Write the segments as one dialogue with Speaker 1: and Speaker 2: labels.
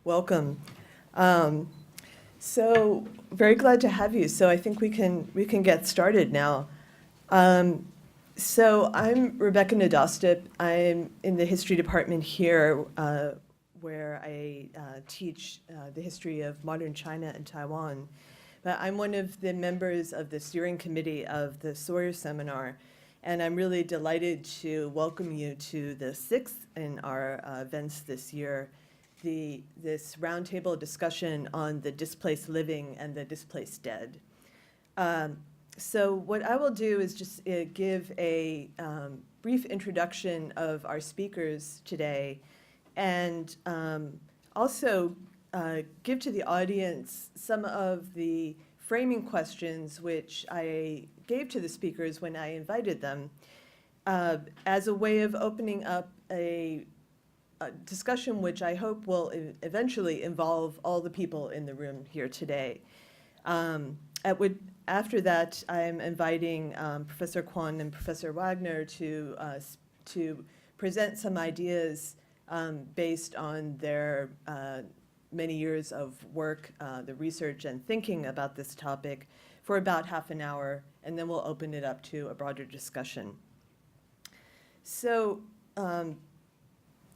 Speaker 1: Welcome. Um, so very glad to have you. So I think we can get started now. Um, so I'm Rebecca Nadostip. I'm in the history department here, where I teach the history of modern China and Taiwan. But I'm one of the members of the steering committee of the Sawyer Seminar, and I'm really delighted to welcome you to the sixth in our events this year, this roundtable discussion on the displaced living and the displaced dead. Um, so what I will do is just give a brief introduction of our speakers today, and also give to the audience some of the framing questions which I gave to the speakers when I invited them, as a way of opening up a discussion which I hope will eventually involve all the people in the room here today. After that, I'm inviting Professor Kwon and Professor Wagner to present some ideas based on their many years of work, the research and thinking about this topic for about half an hour, and then we'll open it up to a broader discussion. So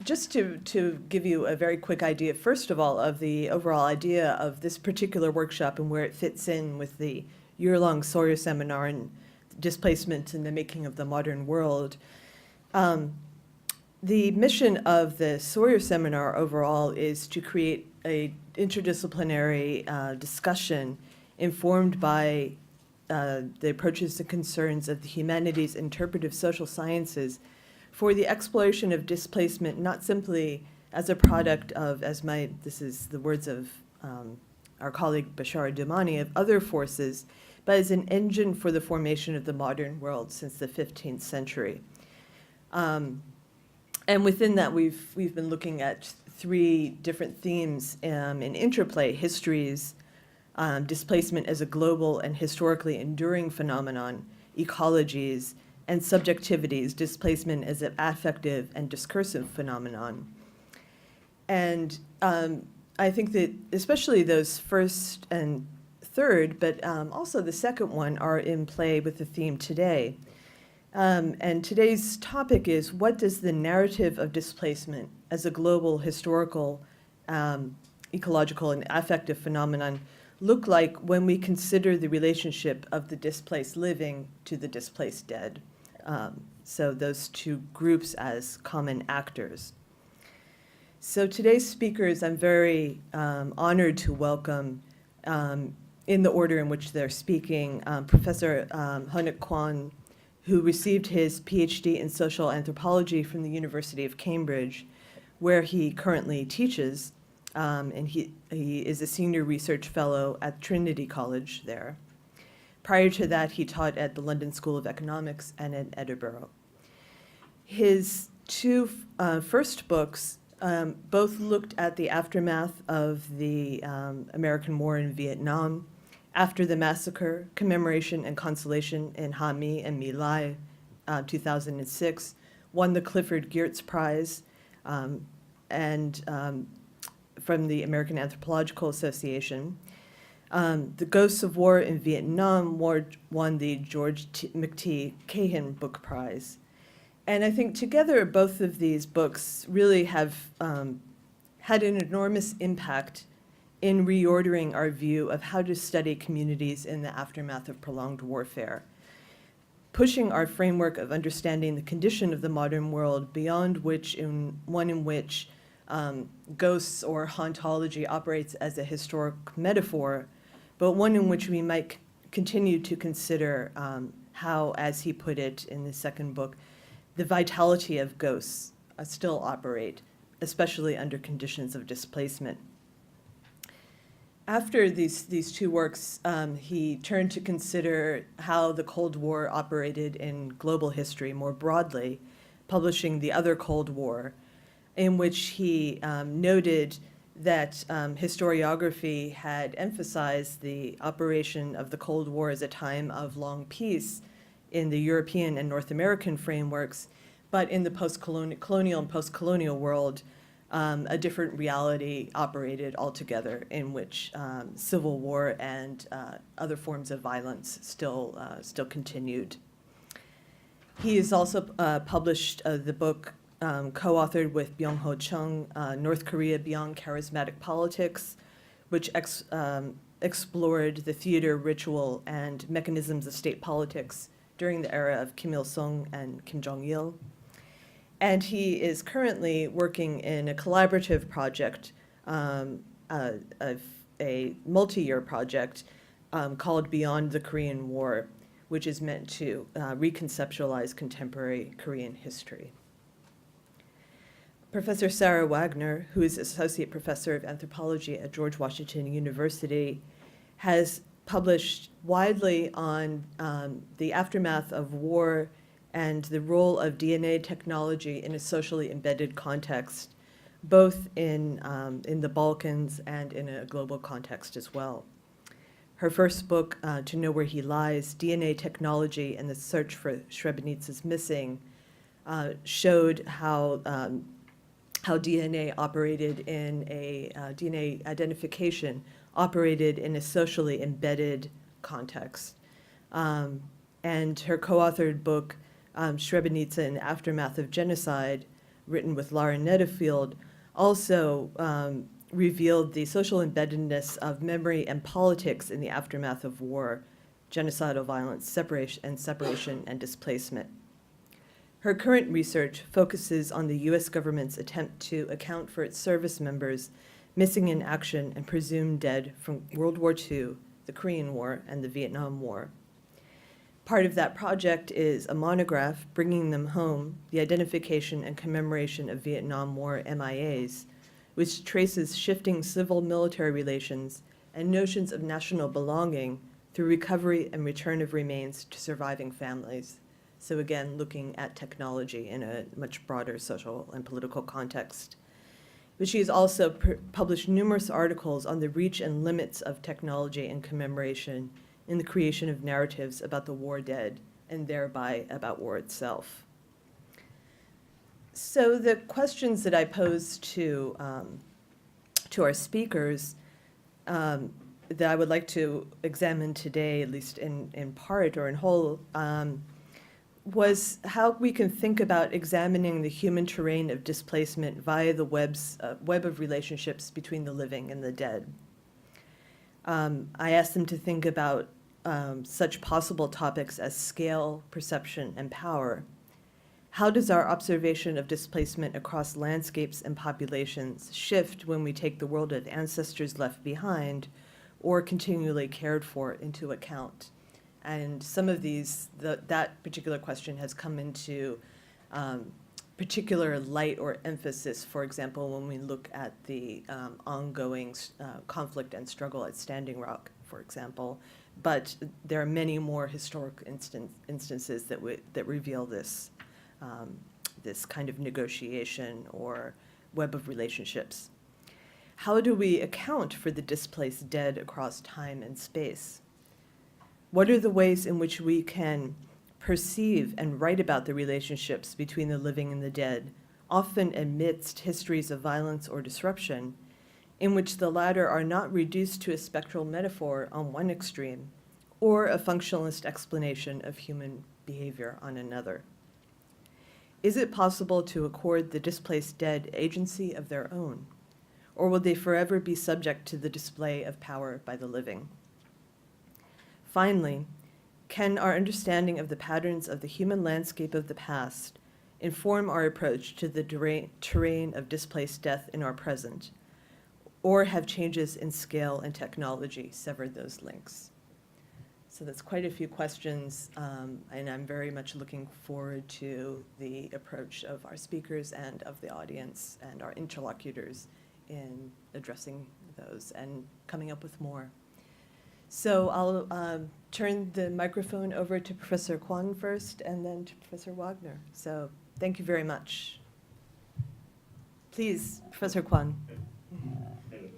Speaker 1: just to give you a very quick idea, first of all, of the overall idea of this particular workshop and where it fits in with the year-long Sawyer Seminar and displacement in the making of the modern world. The mission of the Sawyer Seminar overall is to create an interdisciplinary discussion informed by the approaches and concerns of the humanities, interpretive social sciences, for the exploration of displacement, not simply as a product of, this is the words of our colleague Bashara Dumani, of other forces, but as an engine for the formation of the modern world since the 15th century. And within that, we've been looking at three different themes in interplay: histories, displacement as a global and historically enduring phenomenon, ecologies, and subjectivities, displacement as an affective and discursive phenomenon. And I think that especially those first and third, but also the second one, are in play with the theme today. And today's topic is, what does the narrative of displacement as a global, historical, ecological, and affective phenomenon look like when we consider the relationship of the displaced living to the displaced dead? So those two groups as common actors. So today's speakers, I'm very honored to welcome, in the order in which they're speaking, Professor Honek Kwon, who received his PhD in social anthropology from the University of Cambridge, where he currently teaches, and he is a senior research fellow at Trinity College there. Prior to that, he taught at the London School of Economics and at Edinburgh. His two first books both looked at the aftermath of the American War in Vietnam, After the Massacre, Commemoration and Consolation in Ha Mi and My Lai, 2006, won the Clifford Geertz Prize, and from the American Anthropological Association. The Ghosts of War in Vietnam won the George McT. Cahan Book Prize. And I think together both of these books really have had an enormous impact in reordering our view of how to study communities in the aftermath of prolonged warfare, pushing our framework of understanding the condition of the modern world beyond one in which ghosts or hauntology operates as a historic metaphor, but one in which we might continue to consider how, as he put it in the second book, the vitality of ghosts still operate, especially under conditions of displacement. After these two works, he turned to consider how the Cold War operated in global history more broadly, publishing The Other Cold War, in which he noted that historiography had emphasized the operation of the Cold War as a time of long peace in the European and North American frameworks, but in the post-colonial and post-colonial world, a different reality operated altogether in which civil war and other forms of violence still continued. He has also published the book co-authored with Byung-Ho Chung, North Korea Beyond Charismatic Politics, which explored the theater, ritual, and mechanisms of state politics during the era of Kim Il-sung and Kim Jong-il. And he is currently working in a collaborative project, of a multi-year project called Beyond the Korean War, which is meant to reconceptualize contemporary Korean history. Professor Sarah Wagner, who is Associate Professor of Anthropology at George Washington University, has published widely on the aftermath of war and the role of DNA technology in a socially embedded context, both in the Balkans and in a global context as well. Her first book, To Know Where He Lies, DNA Technology and the Search for Srebrenic's Missing, showed how DNA operated in DNA identification operated in a socially embedded context. And her co-authored book, Srebrenica in the Aftermath of Genocide, written with Lara Netherfield, also revealed the social embeddedness of memory and politics in the aftermath of war, genocidal violence, separation and displacement. Her current research focuses on the U.S. government's attempt to account for its service members missing in action and presumed dead from World War II, the Korean War, and the Vietnam War. Part of that project is a monograph, Bringing Them Home, the Identification and Commemoration of Vietnam War MIAs, which traces shifting civil-military relations and notions of national belonging through recovery and return of remains to surviving families. So again, looking at technology in a much broader social and political context. But she has also published numerous articles on the reach and limits of technology and commemoration in the creation of narratives about the war dead and thereby about war itself. So the questions that I posed to our speakers that I would like to examine today, at least in part or in whole, was how we can think about examining the human terrain of displacement via the web of relationships between the living and the dead. I asked them to think about such possible topics as scale, perception, and power. How does our observation of displacement across landscapes and populations shift when we take the world of ancestors left behind or continually cared for into account? And some of these, that particular question has come into particular light or emphasis, for example, when we look at the ongoing conflict and struggle at Standing Rock, for example. But there are many more historic instances that reveal this, this kind of negotiation or web of relationships. How do we account for the displaced dead across time and space? What are the ways in which we can perceive and write about the relationships between the living and the dead, often amidst histories of violence or disruption, in which the latter are not reduced to a spectral metaphor on one extreme, or a functionalist explanation of human behavior on another? Is it possible to accord the displaced dead agency of their own, or will they forever be subject to the display of power by the living? Finally, can our understanding of the patterns of the human landscape of the past inform our approach to the terrain of displaced death in our present, or have changes in scale and technology severed those links? So that's quite a few questions, and I'm very much looking forward to the approach of our speakers and of the audience and our interlocutors in addressing those and coming up with more. So I'll turn the microphone over to Professor Kwon first and then to Professor Wagner. So thank you very much. Please, Professor Kwon.
Speaker 2: Hello.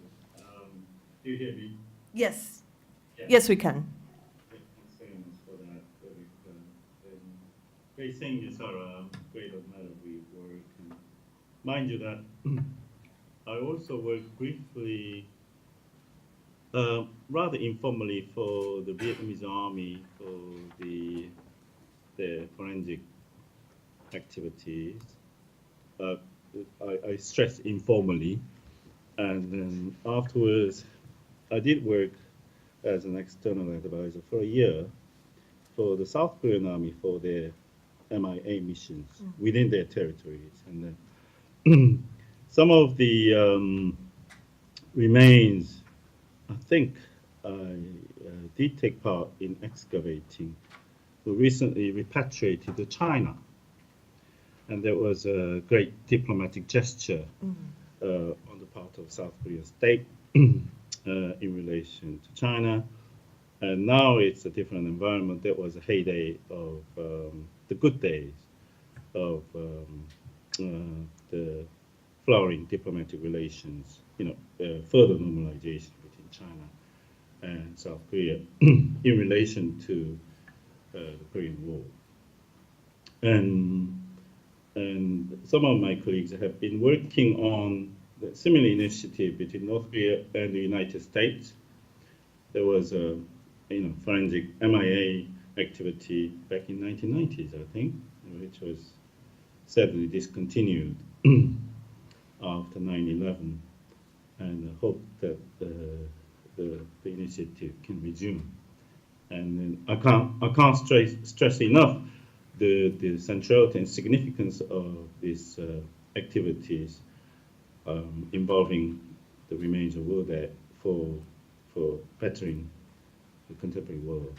Speaker 2: Do you hear me?
Speaker 1: Yes.
Speaker 2: Yeah.
Speaker 1: Yes, we can.
Speaker 2: Thanks very much for that. Great things are great amount of work. And mind you that
Speaker 3: I also worked briefly, rather informally, for the Vietnamese army for their forensic activities. I stress informally, and then afterwards, I did work as an external advisor for a year for the South Korean army for their MIA missions within their territories, and then some of the remains, I think I did take part in excavating, who recently repatriated to China. And there was a great diplomatic gesture on the part of South Korean state in relation to China. And now it's a different environment. That was a heyday of the good days of the flowering diplomatic relations, further normalization between China and South Korea in relation to the Korean War. And some of my colleagues have been working on the similar initiative between North Korea and the United States. There was a forensic MIA activity back in 1990s, I think, which was sadly discontinued after 9/11, and I hope that the initiative can resume. And then I can't stress enough the centrality and significance of these activities involving the remains of World War for bettering the contemporary world,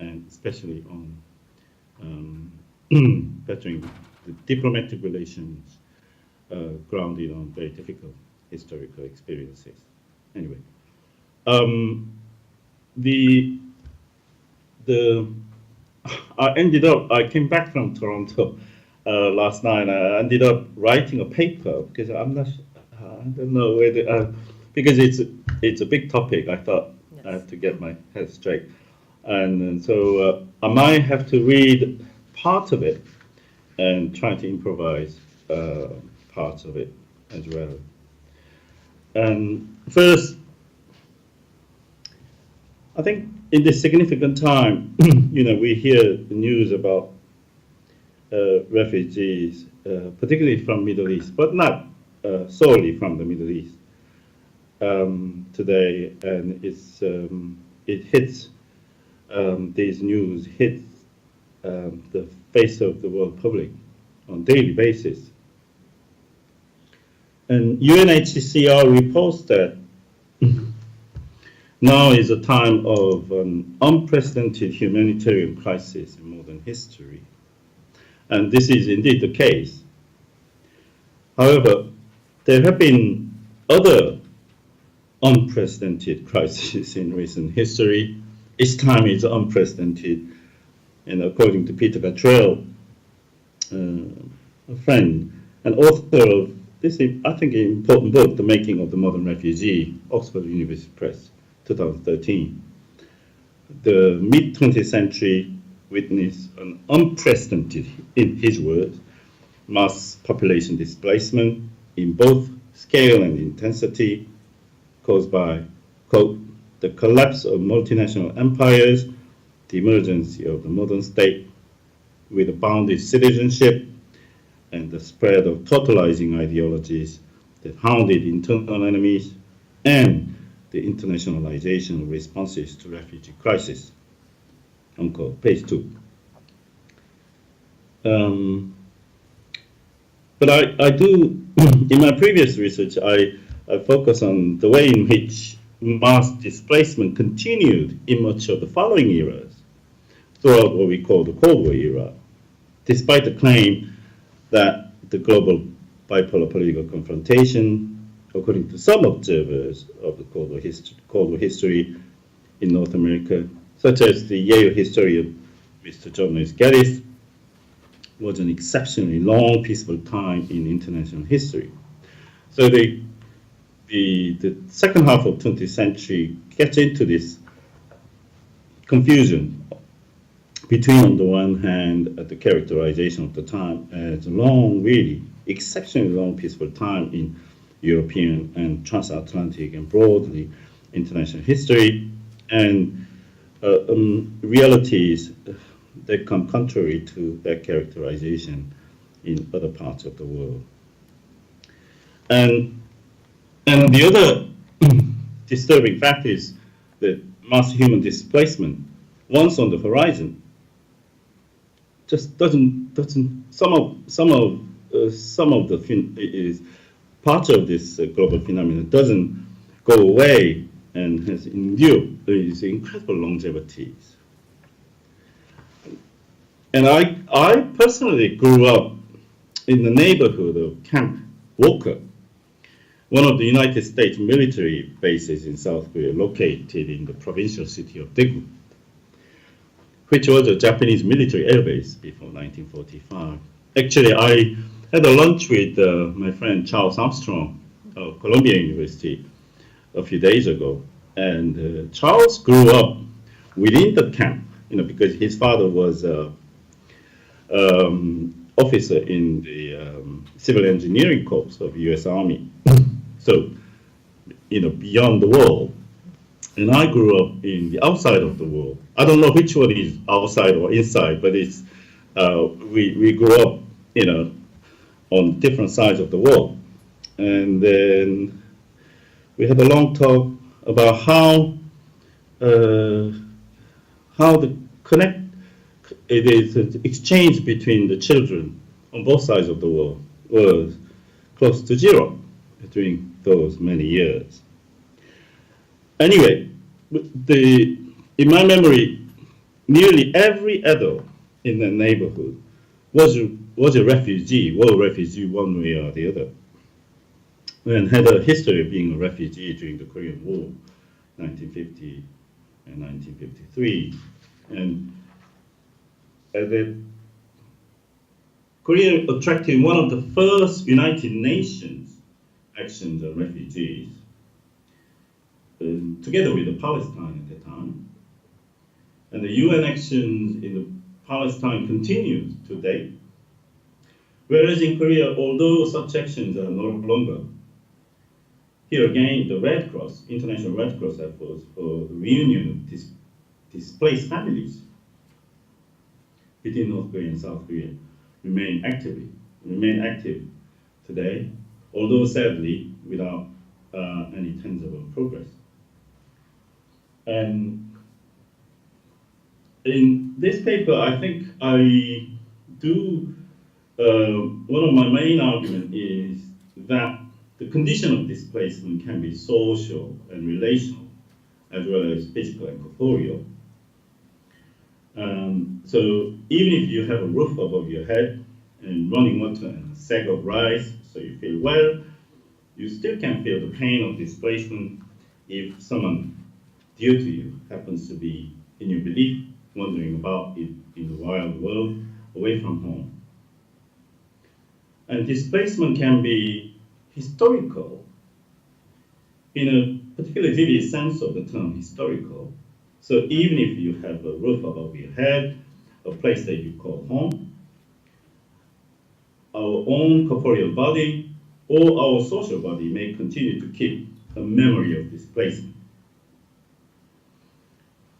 Speaker 3: and especially on bettering the diplomatic relations grounded on very difficult historical experiences. Anyway, I came back from Toronto last night. I ended up writing a paper because I don't know whether because it's a big topic. I thought I have to get my head straight, and so I might have to read part of it and try to improvise parts of it as well. And first, I think in this significant time, we hear the news about refugees, particularly from Middle East, but not solely from the Middle East today, and it hits these news hits the face of the world public on a daily basis. And UNHCR reports that now is a time of an unprecedented humanitarian crisis in modern history. And this is indeed the case. However, there have been other unprecedented crises in recent history. Each time is unprecedented. And according to Peter Gatrell, a friend, an author of this, I think, important book, The Making of the Modern Refugee, Oxford University Press, 2013. The mid-20th century witnessed an unprecedented, in his words, mass population displacement in both scale and intensity caused by, quote, the collapse of multinational empires, the emergence of the modern state with bounded citizenship, and the spread of totalizing ideologies that hounded internal enemies, and the internationalization of responses to refugee crisis. Unquote. Page 2. But I do, in my previous research, I focus on the way in which mass displacement continued in much of the following eras, throughout what we call the Cold War era, despite the claim that the global bipolar political confrontation, according to some observers of the Cold War history in North America, such as the Yale historian Mr. John Lewis Geddes, was an exceptionally long, peaceful time in international history. So the second half of 20th century gets into this confusion between, on the one hand, the characterization of the time as long, really exceptionally long, peaceful time in European and transatlantic and broadly international history, and realities that come contrary to that characterization in other parts of the world. And the other disturbing fact is that mass human displacement, once on the horizon, just doesn't some of the is part of this global phenomenon doesn't go away and has endured these incredible longevities. And I personally grew up in the neighborhood of Camp Walker, one of the United States military bases in South Korea, located in the provincial city of Daegu, which was a Japanese military air base before 1945. Actually, I had a lunch with my friend Charles Armstrong of Columbia University a few days ago, and Charles grew up within the camp, because his father was officer in the civil engineering corps of U.S. Army. So, beyond the wall. And I grew up in the outside of the wall. I don't know which one is outside or inside, but it's we grew up, on different sides of the wall. And then we had a long talk about how the exchange between the children on both sides of the wall was close to zero during those many years. Anyway, in my memory, nearly every adult in the neighborhood was a refugee, war refugee one way or the other, and had a history of being a refugee during the Korean War, 1950 and 1953. And the Korea attracted one of the first United Nations actions on refugees, together with Palestine at the time. And the UN actions in Palestine continues to date. Whereas in Korea, although such actions are no longer, here again, the Red Cross, International Red Cross efforts for the reunion of displaced families between North Korea and South Korea remain active today, although sadly without any tangible progress. And in this paper, I think I do, one of my main arguments is that the condition of displacement can be social and relational, as well as physical and corporeal. So even if you have a roof above your head and running water and a sack of rice, so you feel well, you still can feel the pain of displacement if someone dear to you happens to be, in your belief, wandering about in the wild world away from home. And displacement can be historical in a particularly vivid sense of the term historical. So even if you have a roof above your head, a place that you call home, our own corporeal body or our social body may continue to keep a memory of displacement.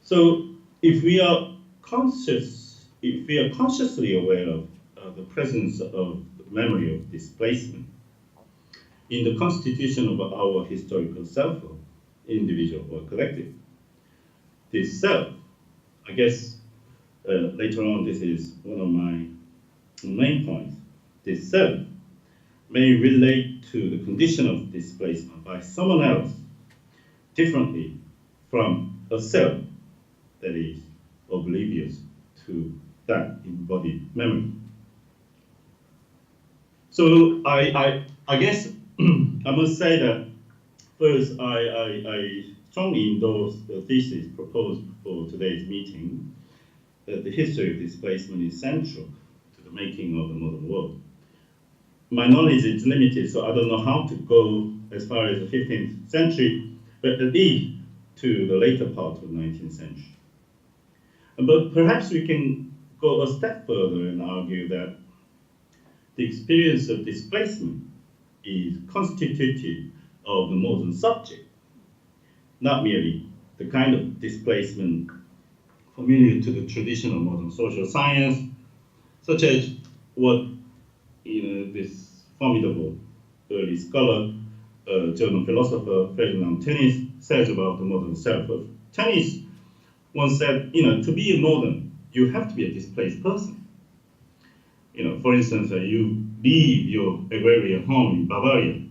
Speaker 3: So if we are consciously aware of the presence of the memory of displacement in the constitution of our historical self, individual or collective, this self, I guess later on this is one of my main points, this self may relate to the condition of displacement by someone else differently from a self that is oblivious to that embodied memory. So I guess I must say that first I strongly endorse the thesis proposed for today's meeting, that the history of displacement is central to the making of the modern world. My knowledge is limited, so I don't know how to go as far as the 15th century, but at least to the later part of the 19th century. But perhaps we can go a step further and argue that the experience of displacement is constituted of the modern subject, not merely the kind of displacement familiar to the traditional modern social science, such as what this formidable early scholar, German philosopher Ferdinand Tönnies says about the modern self. Tönnies once said, to be a modern, you have to be a displaced person. For instance, you leave your agrarian home in Bavaria,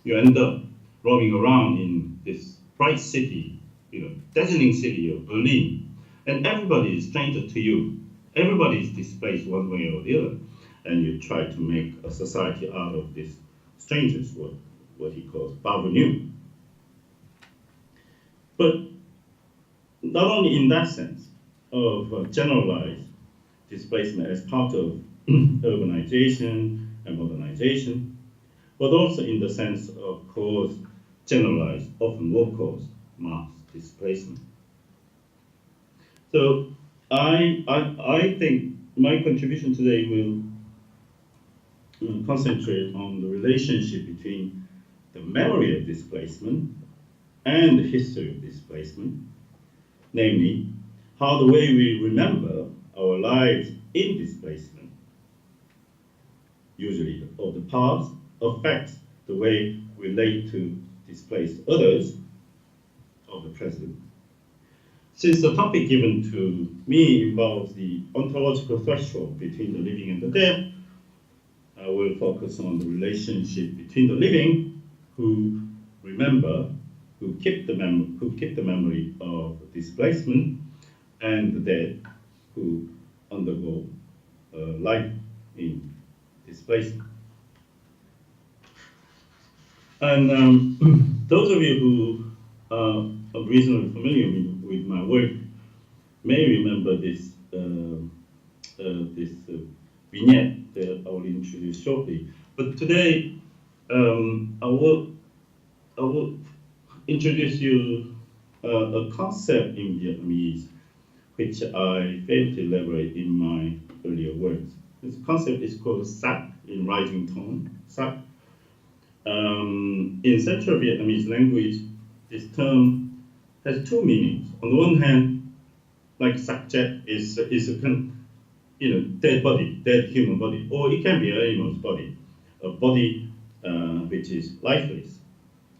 Speaker 3: you end up roaming around in this bright city, dazzling city of Berlin, and everybody is stranger to you. Everybody is displaced one way or the other, and you try to make a society out of these strangers, what he calls parvenu. But not only in that sense of generalized displacement as part of urbanization and modernization, but also in the sense of caused, generalized, often low-cost mass displacement. So I think my contribution today will concentrate on the relationship between the memory of displacement and the history of displacement, namely, how the way we remember our lives in displacement, usually of the past, affects the way we relate to displaced others of the present. Since the topic given to me involves the ontological threshold between the living and the dead, I will focus on the relationship between the living who remember, who keep the memory of displacement, and the dead who undergo life in displacement. And those of you who are reasonably familiar with my work may remember this vignette that I will introduce shortly. But today, I will introduce you a concept in Vietnamese which I failed to elaborate in my earlier works. This concept is called Sac in rising tone. Sac. In Central Vietnamese language, this term has two meanings. On the one hand, like Sac Chet is a kind of, dead body, dead human body, or it can be an animal's body, a body which is lifeless.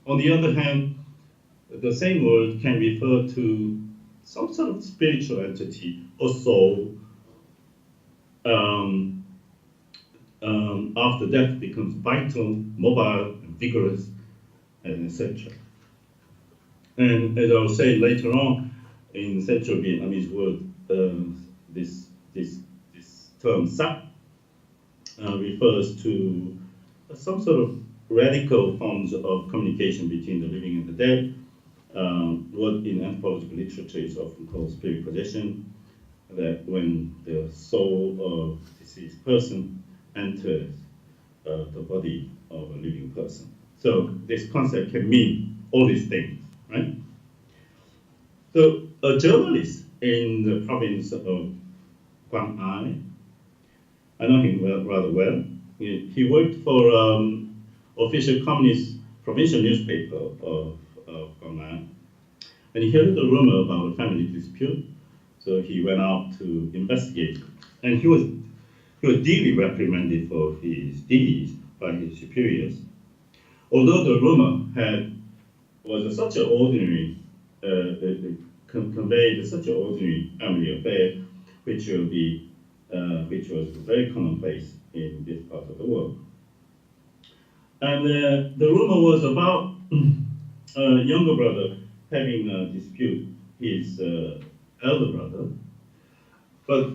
Speaker 3: On the other hand, the same word can refer to some sort of spiritual entity or soul after death becomes vital, mobile, and vigorous, and etc. And as I'll say later on, in Central Vietnamese word, this term "sac" refers to some sort of radical forms of communication between the living and the dead. What in anthropological literature is often called spirit possession, that when the soul of deceased person enters the body of a living person. So this concept can mean all these things, right? So a journalist in the province of Quang Ai, I know him rather well. He worked for official communist provincial newspaper of Quang Ai, and he heard a rumor about a family dispute. So he went out to investigate, and he was deeply reprimanded for his deeds by his superiors. Although the rumor was such an ordinary, conveyed such an ordinary family affair, which was very commonplace in this part of the world. And the rumor was about a younger brother having a dispute his elder brother, but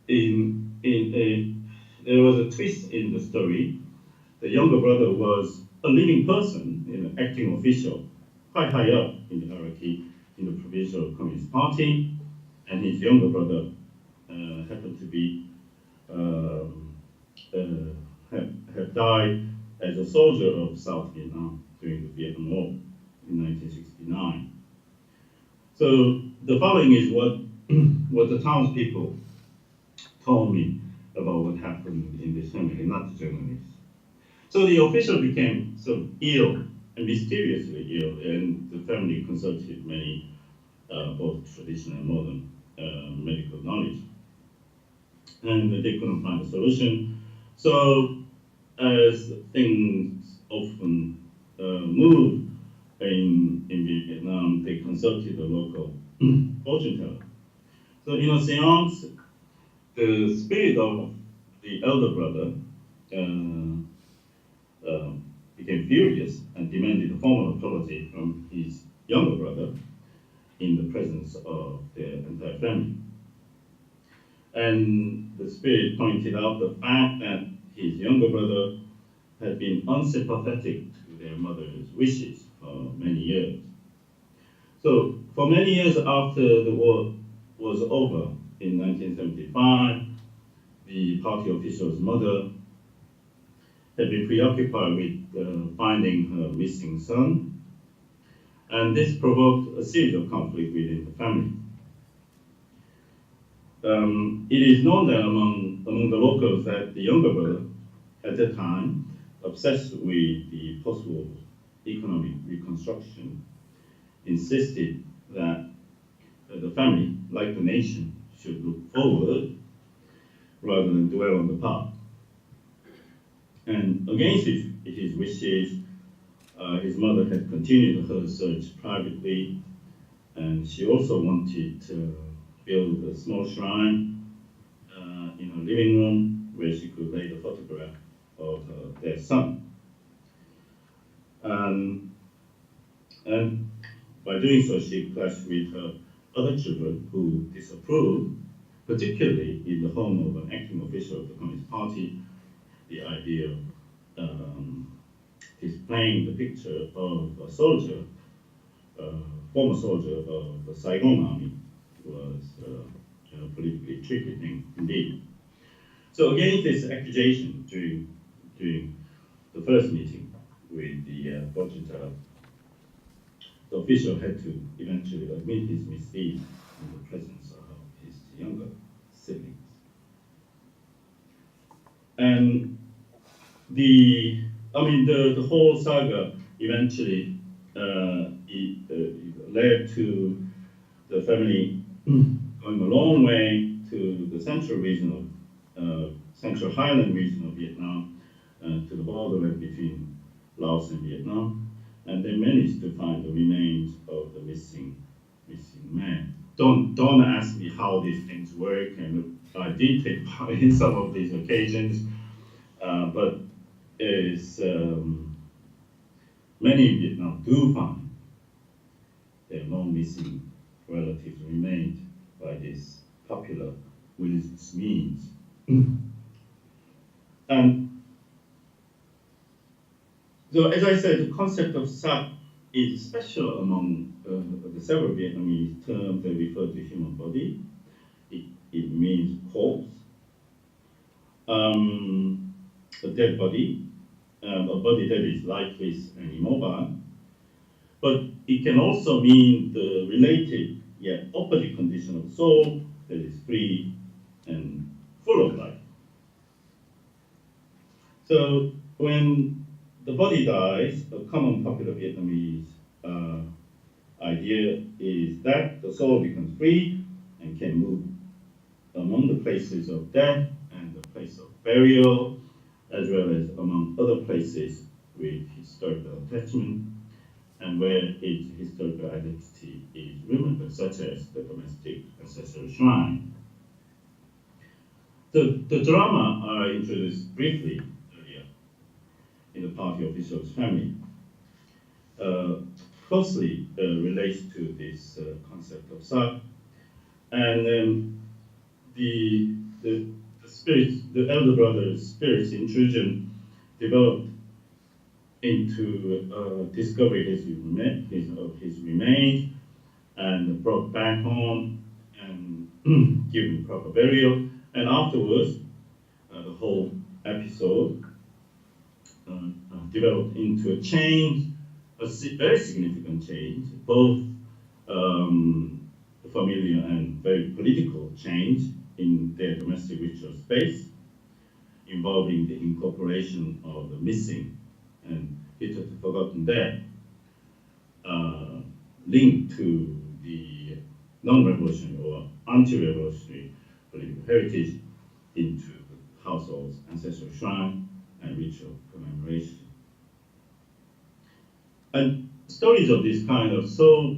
Speaker 3: there was a twist in the story. The younger brother was a living person, acting official, quite high up in the hierarchy in the Provincial Communist Party, and his younger brother happened to be have died as a soldier of South Vietnam during the Vietnam War in 1969. So the following is what the townspeople told me about what happened in this family, not the journalists. So the official became sort of ill and mysteriously ill, and the family consulted many both traditional and modern medical knowledge, and they couldn't find a solution. So as things often move in Vietnam, they consulted a local fortune teller. So in a seance, the spirit of the elder brother became furious and demanded a formal apology from his younger brother in the presence of the entire family. And the spirit pointed out the fact that his younger brother had been unsympathetic to their mother's wishes for many years. So for many years after the war was over in 1975, the party official's mother had been preoccupied with finding her missing son, and this provoked a series of conflicts within the family. It is known that among the locals that the younger brother, at the time, obsessed with the post-war economic reconstruction, insisted that the family, like the nation, should look forward rather than dwell on the past. And against his wishes, his mother had continued her search privately, and she also wanted to build a small shrine in her living room where she could lay the photograph of their son. And by doing so, she clashed with her other children who disapproved, particularly in the home of an acting official of the Communist Party, the idea of displaying the picture of a soldier, former soldier of the Saigon Army, was a politically tricky thing indeed. So against this accusation during the first meeting with the fortune teller, the official had to eventually admit his misdeed in the presence of his younger siblings. And the whole saga eventually led to the family going a long way to the central region of central highland region of Vietnam, to the borderland between Laos and Vietnam, and they managed to find the remains of the missing man. Don't ask me how these things work, and I did take part in some of these occasions, but is many in Vietnam do find their long missing relatives remained by this popular religious means. And so, as I said, the concept of Sap is special among the several Vietnamese terms that refer to human body. It means corpse, a dead body, a body that is lifeless and immobile. But it can also mean the related yet opposite condition of soul that is free and full of life. So when the body dies, a common popular Vietnamese idea is that the soul becomes free and can move among the places of death and the place of burial, as well as among other places with historical attachment and where its historical identity is remembered, such as the domestic ancestral shrine. The drama I introduced briefly earlier in the party official's family closely relates to this concept of Sap, and the elder brother's spirit's intrusion developed into discovery of his remains and brought back home and given proper burial. And afterwards, the whole episode developed into a change, a very significant change, both familiar and very political change in their domestic ritual space, involving the incorporation of the missing and hitherto forgotten dead, linked to the non-revolutionary or anti-revolutionary political heritage into the household's ancestral shrine and ritual commemoration. And stories of this kind are so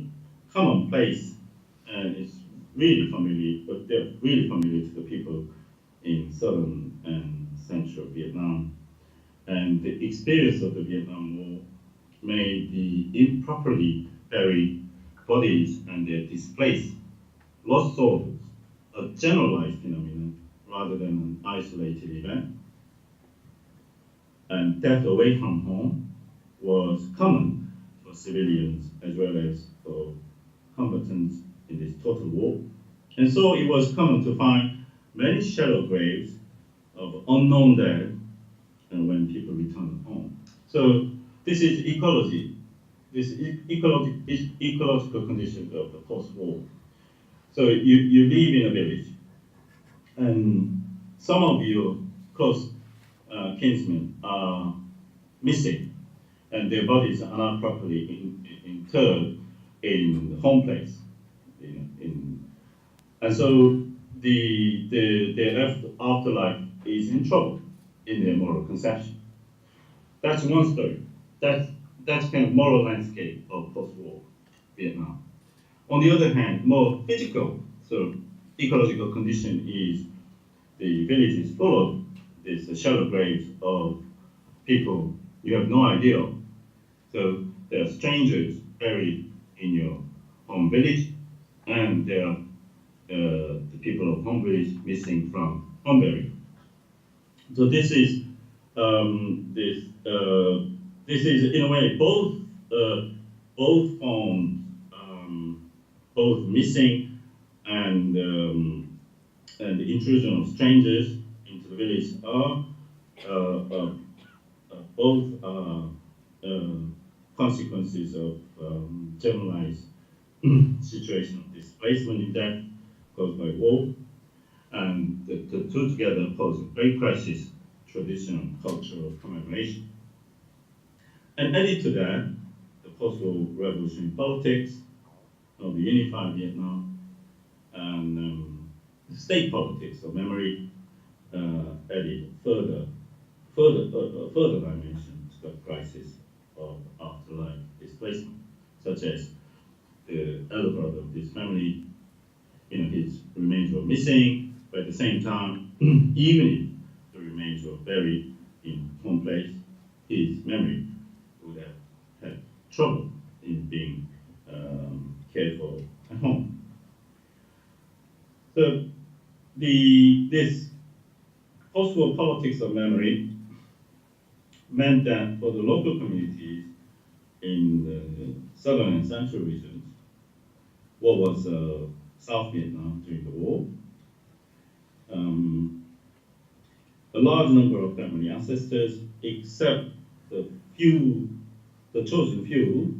Speaker 3: commonplace, and it's really familiar, but they're really familiar to the people in southern and central Vietnam. And the experience of the Vietnam War made the improperly buried bodies and their displaced lost souls a generalized phenomenon rather than an isolated event. And death away from home was common for civilians as well as for combatants in this total war. And so it was common to find many shallow graves of unknown dead when people returned home. So this is ecology. This is ecological condition of the post-war. So you live in a village, and some of your close kinsmen are missing, and their bodies are not properly interred in the home place. And so their afterlife is in trouble in their moral conception. That's one story. That's kind of moral landscape of post-war Vietnam. On the other hand, more physical, so ecological condition is the village is full of these shallow graves of people you have no idea of. So there are strangers buried in your home village, and there are the people of home village missing from home burial. So this is this is in a way both forms, both missing and the intrusion of strangers into the village are both consequences of generalized situation of displacement in death caused by war, and the two together pose a great crisis, traditional cultural commemoration. And added to that, the post-war revolutionary politics of the unified Vietnam and the state politics of memory added further dimension to the crisis of afterlife displacement, such as the elder brother of this family, his remains were missing, but at the same time, even if the remains were buried in home place, his memory would have had trouble in being cared for at home. So this post-war politics of memory meant that for the local communities in the southern and central regions, what was South Vietnam during the war, a large number of family ancestors, except the chosen few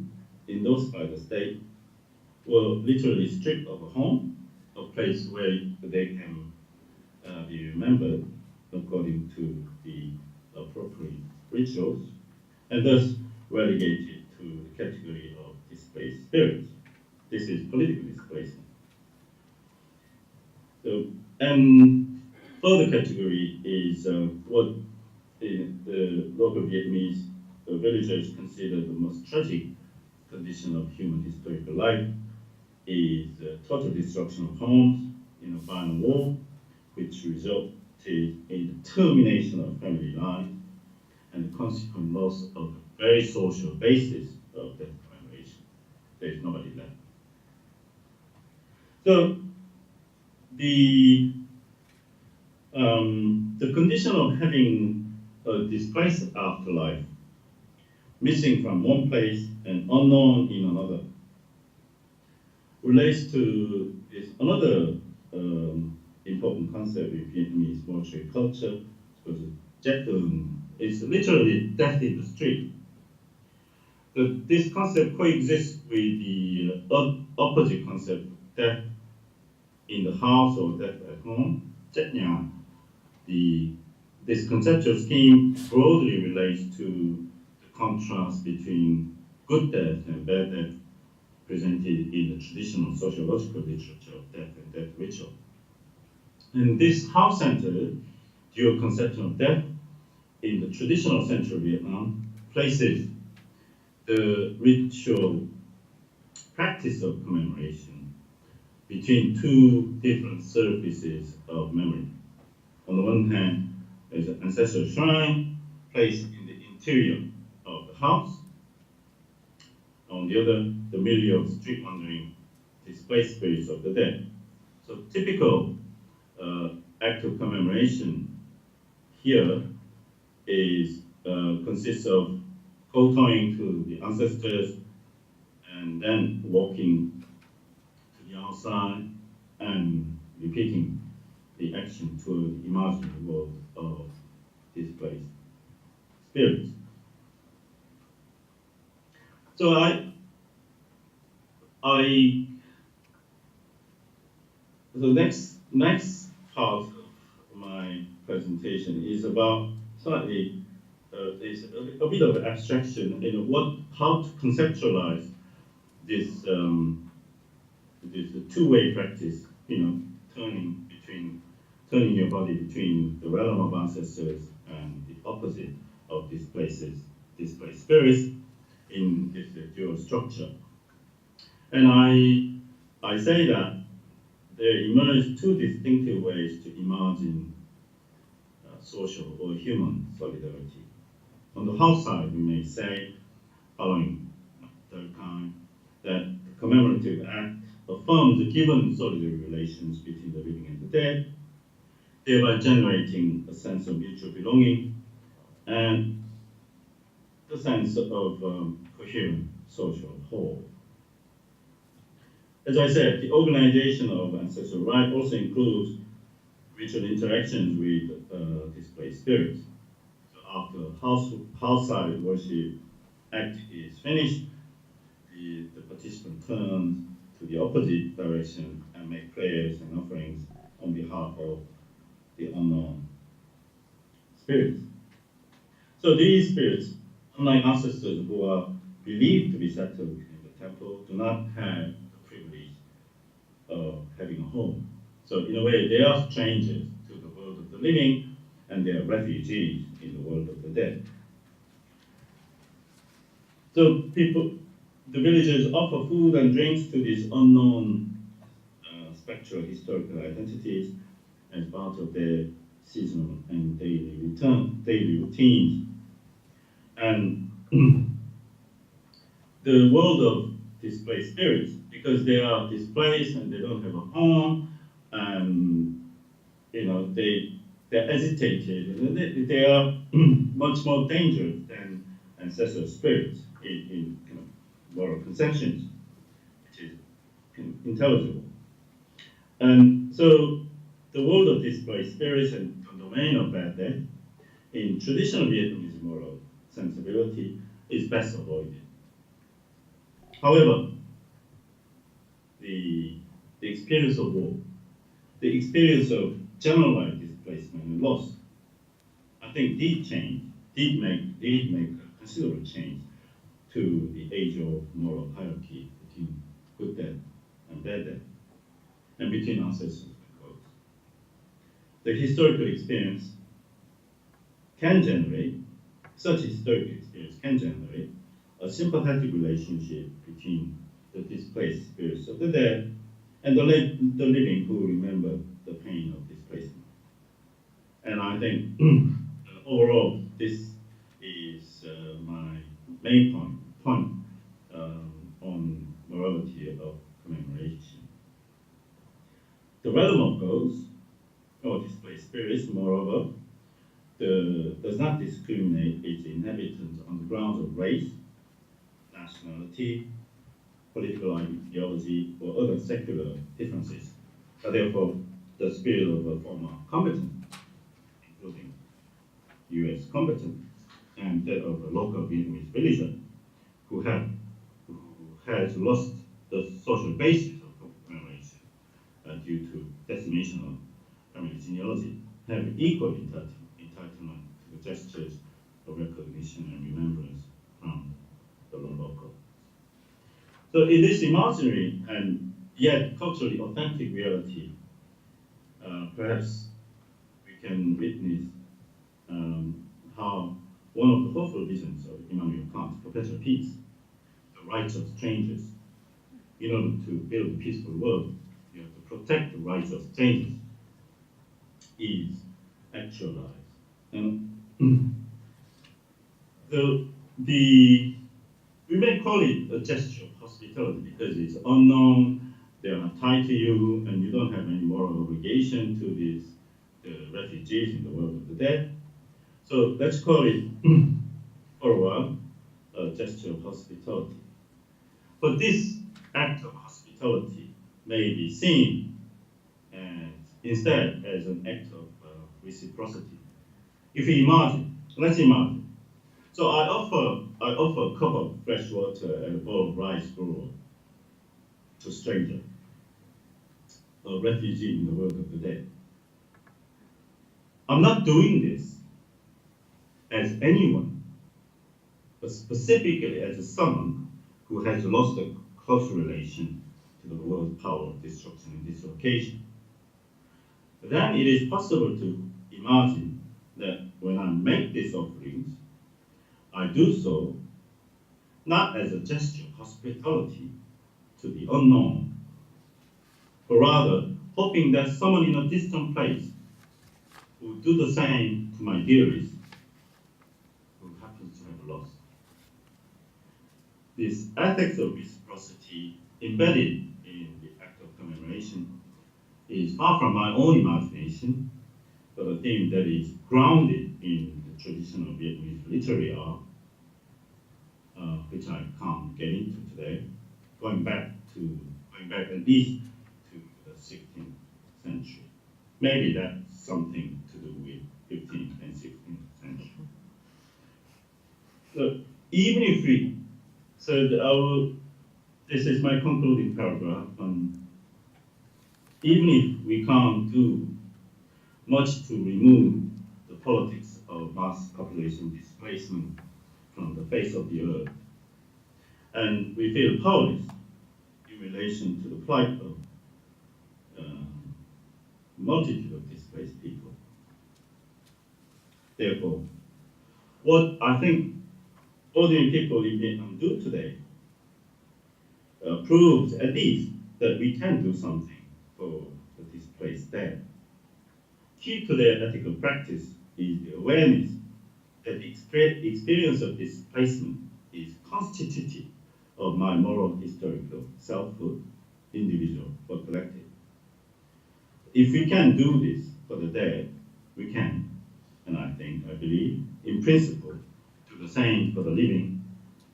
Speaker 3: in those parts of the state, were literally stripped of a home, a place where they can be remembered according to the appropriate rituals, and thus relegated to the category of displaced spirits. This is political displacement. So, and further category is what the local Vietnamese villagers consider the most tragic condition of human historical life is total destruction of homes in a violent war, which resulted in the termination of family life and the consequent loss of the very social basis of death commemoration. There is nobody left. So the condition of having a displaced afterlife, missing from one place and unknown in another, relates to this another important concept in Vietnamese mortuary culture, because it's literally death in the street. This concept coexists with the opposite concept, death in the house or death at home, chết nhà, the this conceptual scheme broadly relates to the contrast between good death and bad death presented in the traditional sociological literature of death and death ritual. And this house-centered dual conception of death in the traditional Central Vietnam places the ritual practice of commemoration between two different surfaces of memory. On the one hand, there's an ancestral shrine placed in the interior of the house. On the other, the milieu of street wandering displaced spirits of the dead. So typical act of commemoration here is consists of kowtowing to the ancestors and then walking to the outside and repeating the action to the imaginary world of displaced spirits. So the next part of my presentation is about slightly is a bit of abstraction in how to conceptualize this this two-way practice, turning your body between the realm of ancestors and the opposite of displaced spirits in this dual structure. And I say that there emerge two distinctive ways to imagine social or human solidarity. On the house side, we may say, following Durkheim, that the commemorative act affirms the given solidary relations between the living and the dead, thereby generating a sense of mutual belonging and the sense of coherent social whole. As I said, the organization of ancestral rite also includes ritual interactions with displaced spirits. So after house-side worship act is finished, the participant turns to the opposite direction and make prayers and offerings on behalf of the unknown spirits. So these spirits, unlike ancestors who are believed to be settled in the temple, do not have the privilege of having a home. So in a way, they are strangers to the world of the living, and they are refugees in the world of the dead. So the villagers offer food and drinks to these unknown spectral historical identities as part of their seasonal and daily routines. And the world of displaced spirits, because they are displaced and they don't have a home, and they're agitated, and they are much more dangerous than ancestral spirits in kind of moral conceptions, which is intelligible. And so the world of displaced spirits and the domain of bad death in traditional Vietnamese moral sensibility is best avoided. However, the experience of war, the experience of generalized displacement and loss, I think did make a considerable change to the age-old moral hierarchy between good death and bad death, and between ancestors and gods. The historical experience can generate, such historical experience can generate a sympathetic relationship between the displaced spirits of the dead and the living who remember the pain of displacement. And I think overall, this is my main point on morality of commemoration. The realm of ghosts or displaced spirits, moreover, does not discriminate its inhabitants on the grounds of race, nationality, political ideology, or other secular differences. But therefore, the spirit of a former combatant, including U.S. combatant, and that of a local Vietnamese villager who has lost the social basis of commemoration due to decimation of family genealogy, have equal entitlement gestures of recognition and remembrance from the local. So in this imaginary and yet culturally authentic reality, perhaps we can witness how one of the hopeful visions of Immanuel Kant's perpetual peace, the rights of strangers, in order to build a peaceful world, you have to protect the rights of strangers, is actualized. And we may call it a gesture of hospitality because it's unknown, they are not tied to you, and you don't have any moral obligation to the refugees in the world of the dead. So let's call it, for a while, a gesture of hospitality. But this act of hospitality may be seen instead as an act of reciprocity. If you imagine, let's imagine. So I offer a cup of fresh water and a bowl of rice gruel to a stranger, a refugee in the world of the dead. I'm not doing this as anyone, but specifically as someone who has lost a close relation to the world's power of destruction and dislocation. Then it is possible to imagine that when I make these offerings, I do so not as a gesture of hospitality to the unknown, but rather hoping that someone in a distant place will do the same to my dearest who happens to have lost. This ethics of reciprocity embedded in the act of commemoration is far from my own imagination, but a theme that is grounded in the traditional Vietnamese literary art, which I can't get into today, going back at least to the 16th century. Maybe that's something to do with 15th and 16th century. So even if we, this is my concluding paragraph. Even if we can't do much to remove the politics of mass population displacement from the face of the earth, and we feel powerless in relation to the plight of multitude of displaced people. Therefore, what I think ordinary people in Vietnam do today proves at least that we can do something for the displaced there. Key to their ethical practice is the awareness that the experience of displacement is constitutive of my moral historical selfhood, individual or collective. If we can do this for the dead, we can, and I believe, in principle, do the same for the living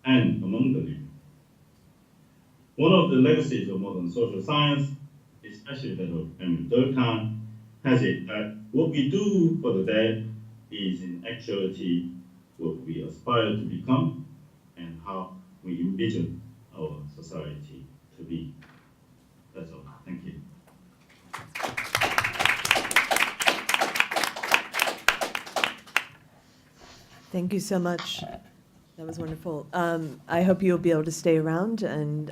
Speaker 3: and among the living. One of the legacies of modern social science, especially that of Emile Durkheim, has it that what we do for the dead is in actuality what we aspire to become and how we envision our society to be. That's all. Thank you.
Speaker 1: Thank you so much. That was wonderful. I hope you'll be able to stay around and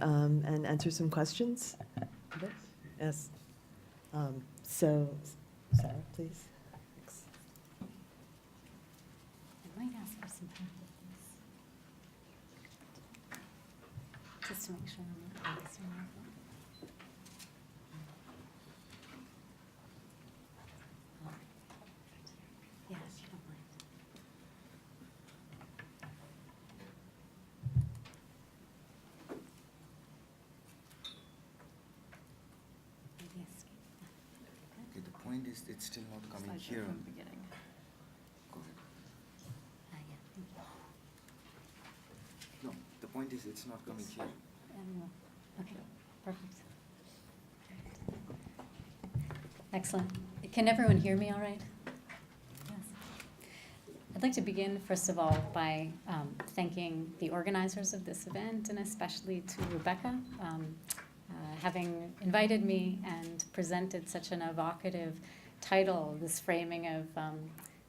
Speaker 1: answer some questions. Yes. So, Sarah, please. Thanks.
Speaker 4: I might ask for some help with this, just to make sure I'm not focusing on it. Yeah, if you don't mind. Maybe escape.
Speaker 5: Okay, the point is, it's still not coming here.
Speaker 4: From the beginning.
Speaker 5: Go ahead.
Speaker 4: Yeah, thank you.
Speaker 5: No, the point is, it's not coming here.
Speaker 4: Okay, perfect. Excellent. Can everyone hear me all right? Yes. I'd like to begin, first of all, by thanking the organizers of this event, and especially to Rebecca, having invited me and presented such an evocative title, this framing of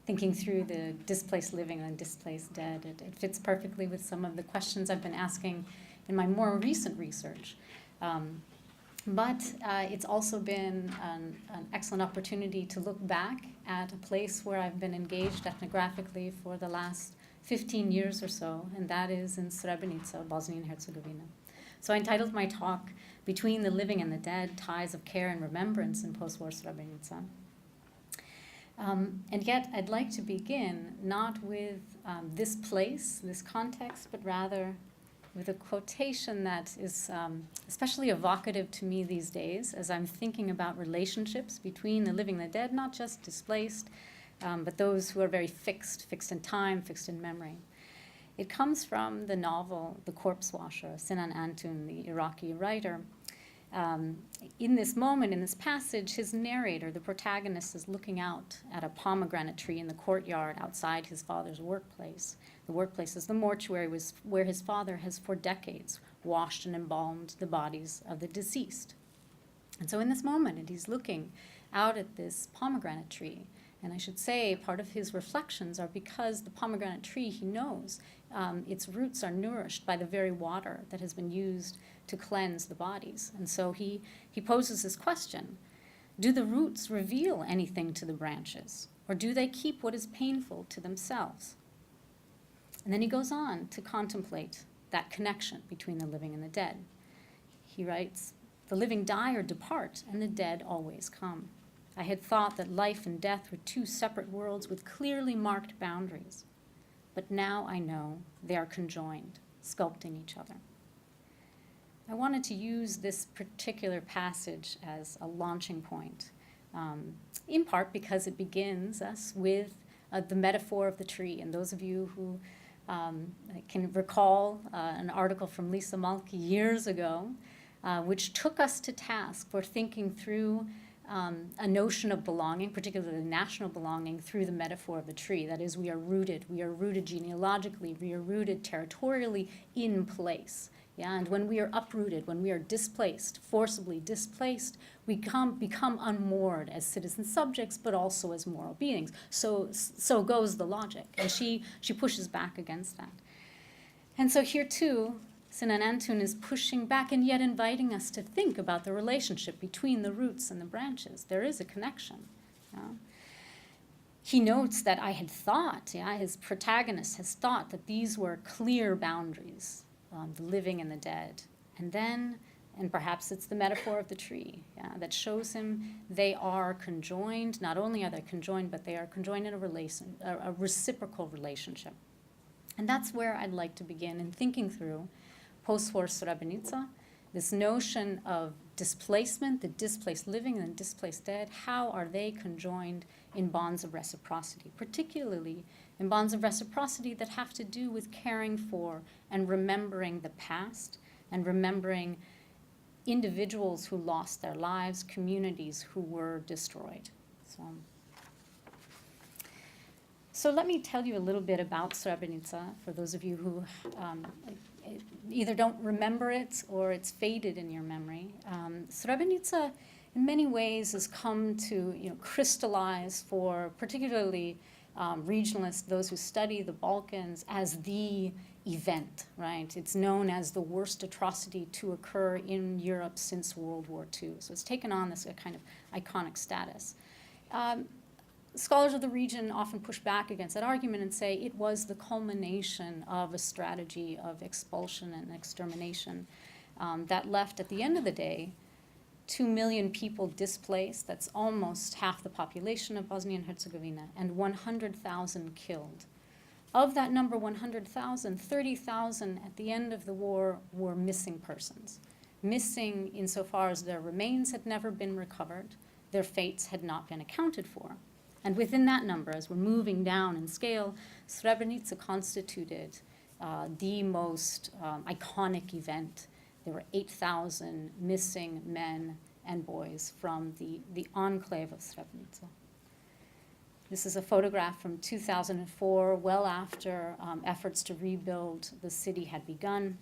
Speaker 4: thinking through the displaced living and displaced dead. It fits perfectly with some of the questions I've been asking in my more recent research. But it's also been an excellent opportunity to look back at a place where I've been engaged ethnographically for the last 15 years or so, and that is in Srebrenica, Bosnia and Herzegovina. So I entitled my talk, Between the Living and the Dead, Ties of Care and Remembrance in Post-War Srebrenica. And yet I'd like to begin not with this place, this context, but rather with a quotation that is especially evocative to me these days as I'm thinking about relationships between the living and the dead, not just displaced, but those who are very fixed in time, fixed in memory. It comes from the novel The Corpse Washer, Sinan Antun, the Iraqi writer. In this moment, in this passage, his narrator, the protagonist, is looking out at a pomegranate tree in the courtyard outside his father's workplace. The workplace is the mortuary where his father has for decades washed and embalmed the bodies of the deceased. And so in this moment, and he's looking out at this pomegranate tree, and I should say part of his reflections are because the pomegranate tree, he knows, its roots are nourished by the very water that has been used to cleanse the bodies. And so he poses this question: do the roots reveal anything to the branches, or do they keep what is painful to themselves? And then he goes on to contemplate that connection between the living and the dead. He writes, "The living die or depart, and the dead always come. I had thought that life and death were two separate worlds with clearly marked boundaries. But now I know they are conjoined, sculpting each other." I wanted to use this particular passage as a launching point, in part because it begins us with the metaphor of the tree. And those of you who can recall an article from Lisa Malki years ago, which took us to task for thinking through a notion of belonging, particularly national belonging, through the metaphor of the tree. That is, we are rooted genealogically, we are rooted territorially in place. Yeah, and when we are uprooted, when we are displaced, forcibly displaced, we become unmoored as citizen subjects, but also as moral beings. So goes the logic, and she pushes back against that. And so here too, Sinan Antun is pushing back and yet inviting us to think about the relationship between the roots and the branches. There is a connection. He notes that I had thought, his protagonist has thought that these were clear boundaries, the living and the dead. And then, and perhaps it's the metaphor of the tree, that shows him they are conjoined. Not only are they conjoined, but they are conjoined in a reciprocal relationship. And that's where I'd like to begin in thinking through post-war Srebrenica, this notion of displacement, the displaced living and the displaced dead. How are they conjoined in bonds of reciprocity, particularly in bonds of reciprocity that have to do with caring for and remembering the past and remembering individuals who lost their lives, communities who were destroyed. So let me tell you a little bit about Srebrenica for those of you who either don't remember it or it's faded in your memory. Srebrenica, in many ways, has come to crystallize for particularly regionalists, those who study the Balkans, as the event, right? It's known as the worst atrocity to occur in Europe since World War II. So it's taken on this kind of iconic status. Scholars of the region often push back against that argument and say it was the culmination of a strategy of expulsion and extermination that left, at the end of the day, 2 million people displaced. That's almost half the population of Bosnia and Herzegovina, and 100,000 killed. Of that number, 100,000, 30,000 at the end of the war were missing persons. Missing insofar as their remains had never been recovered, their fates had not been accounted for. And within that number, as we're moving down in scale, Srebrenica constituted the most iconic event. There were 8,000 missing men and boys from the enclave of Srebrenica. This is a photograph from 2004, well after efforts to rebuild the city had begun.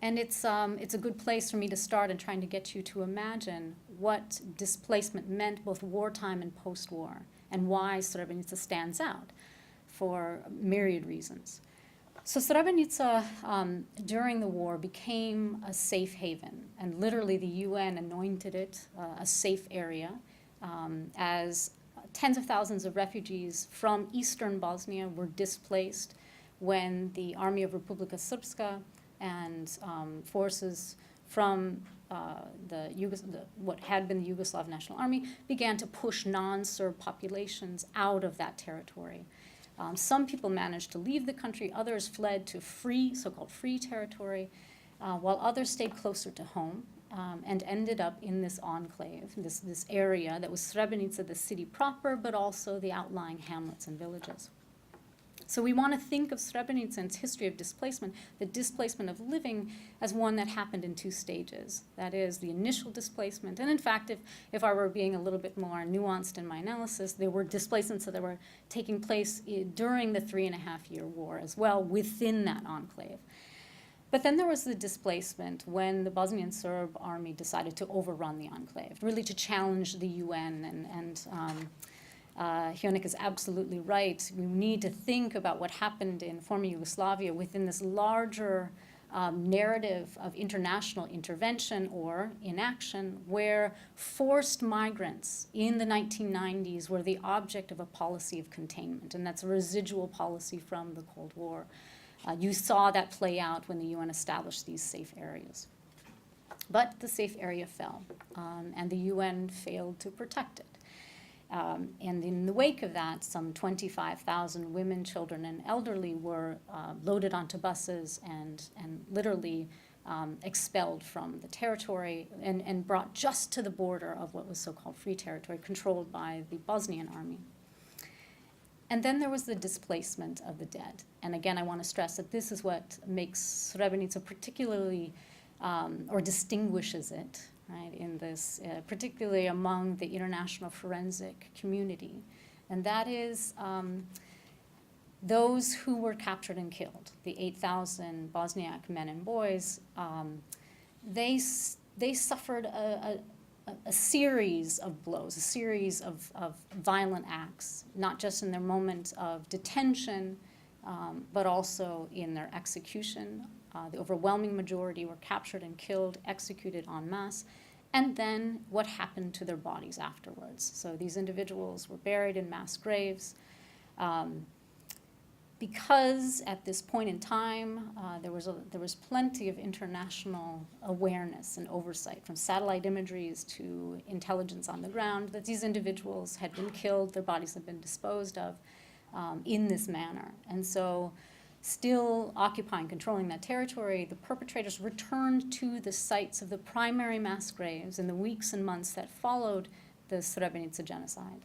Speaker 4: And it's a good place for me to start in trying to get you to imagine what displacement meant both wartime and post-war, and why Srebrenica stands out for myriad reasons. So Srebrenica, during the war, became a safe haven, and literally the UN anointed it a safe area as tens of thousands of refugees from eastern Bosnia were displaced when the army of Republika Srpska and forces from what had been the Yugoslav National Army began to push non-Serb populations out of that territory. Some people managed to leave the country, others fled to so-called free territory, while others stayed closer to home and ended up in this enclave, this area that was Srebrenica, the city proper, but also the outlying hamlets and villages. So we want to think of Srebrenica and its history of displacement, the displacement of living, as one that happened in two stages. That is, the initial displacement. And in fact, if I were being a little bit more nuanced in my analysis, there were displacements that were taking place during the 3.5-year war as well within that enclave. But then there was the displacement when the Bosnian Serb army decided to overrun the enclave, really to challenge the UN and Hionik is absolutely right. We need to think about what happened in former Yugoslavia within this larger narrative of international intervention or inaction, where forced migrants in the 1990s were the object of a policy of containment, and that's a residual policy from the Cold War. You saw that play out when the UN established these safe areas. But the safe area fell, and the UN failed to protect it. And in the wake of that, some 25,000 women, children, and elderly were loaded onto buses and literally expelled from the territory and brought just to the border of what was so-called free territory, controlled by the Bosnian army. And then there was the displacement of the dead. And again, I want to stress that this is what makes Srebrenica particularly, or distinguishes it, right, in this, particularly among the international forensic community. And that is those who were captured and killed, the 8,000 Bosniak men and boys, they suffered a series of blows, a series of violent acts, not just in their moment of detention, but also in their execution. The overwhelming majority were captured and killed, executed en masse, and then what happened to their bodies afterwards. So these individuals were buried in mass graves. Because at this point in time, there was plenty of international awareness and oversight, from satellite imageries to intelligence on the ground, that these individuals had been killed, their bodies had been disposed of in this manner. And so, still occupying, controlling that territory, the perpetrators returned to the sites of the primary mass graves in the weeks and months that followed the Srebrenica genocide.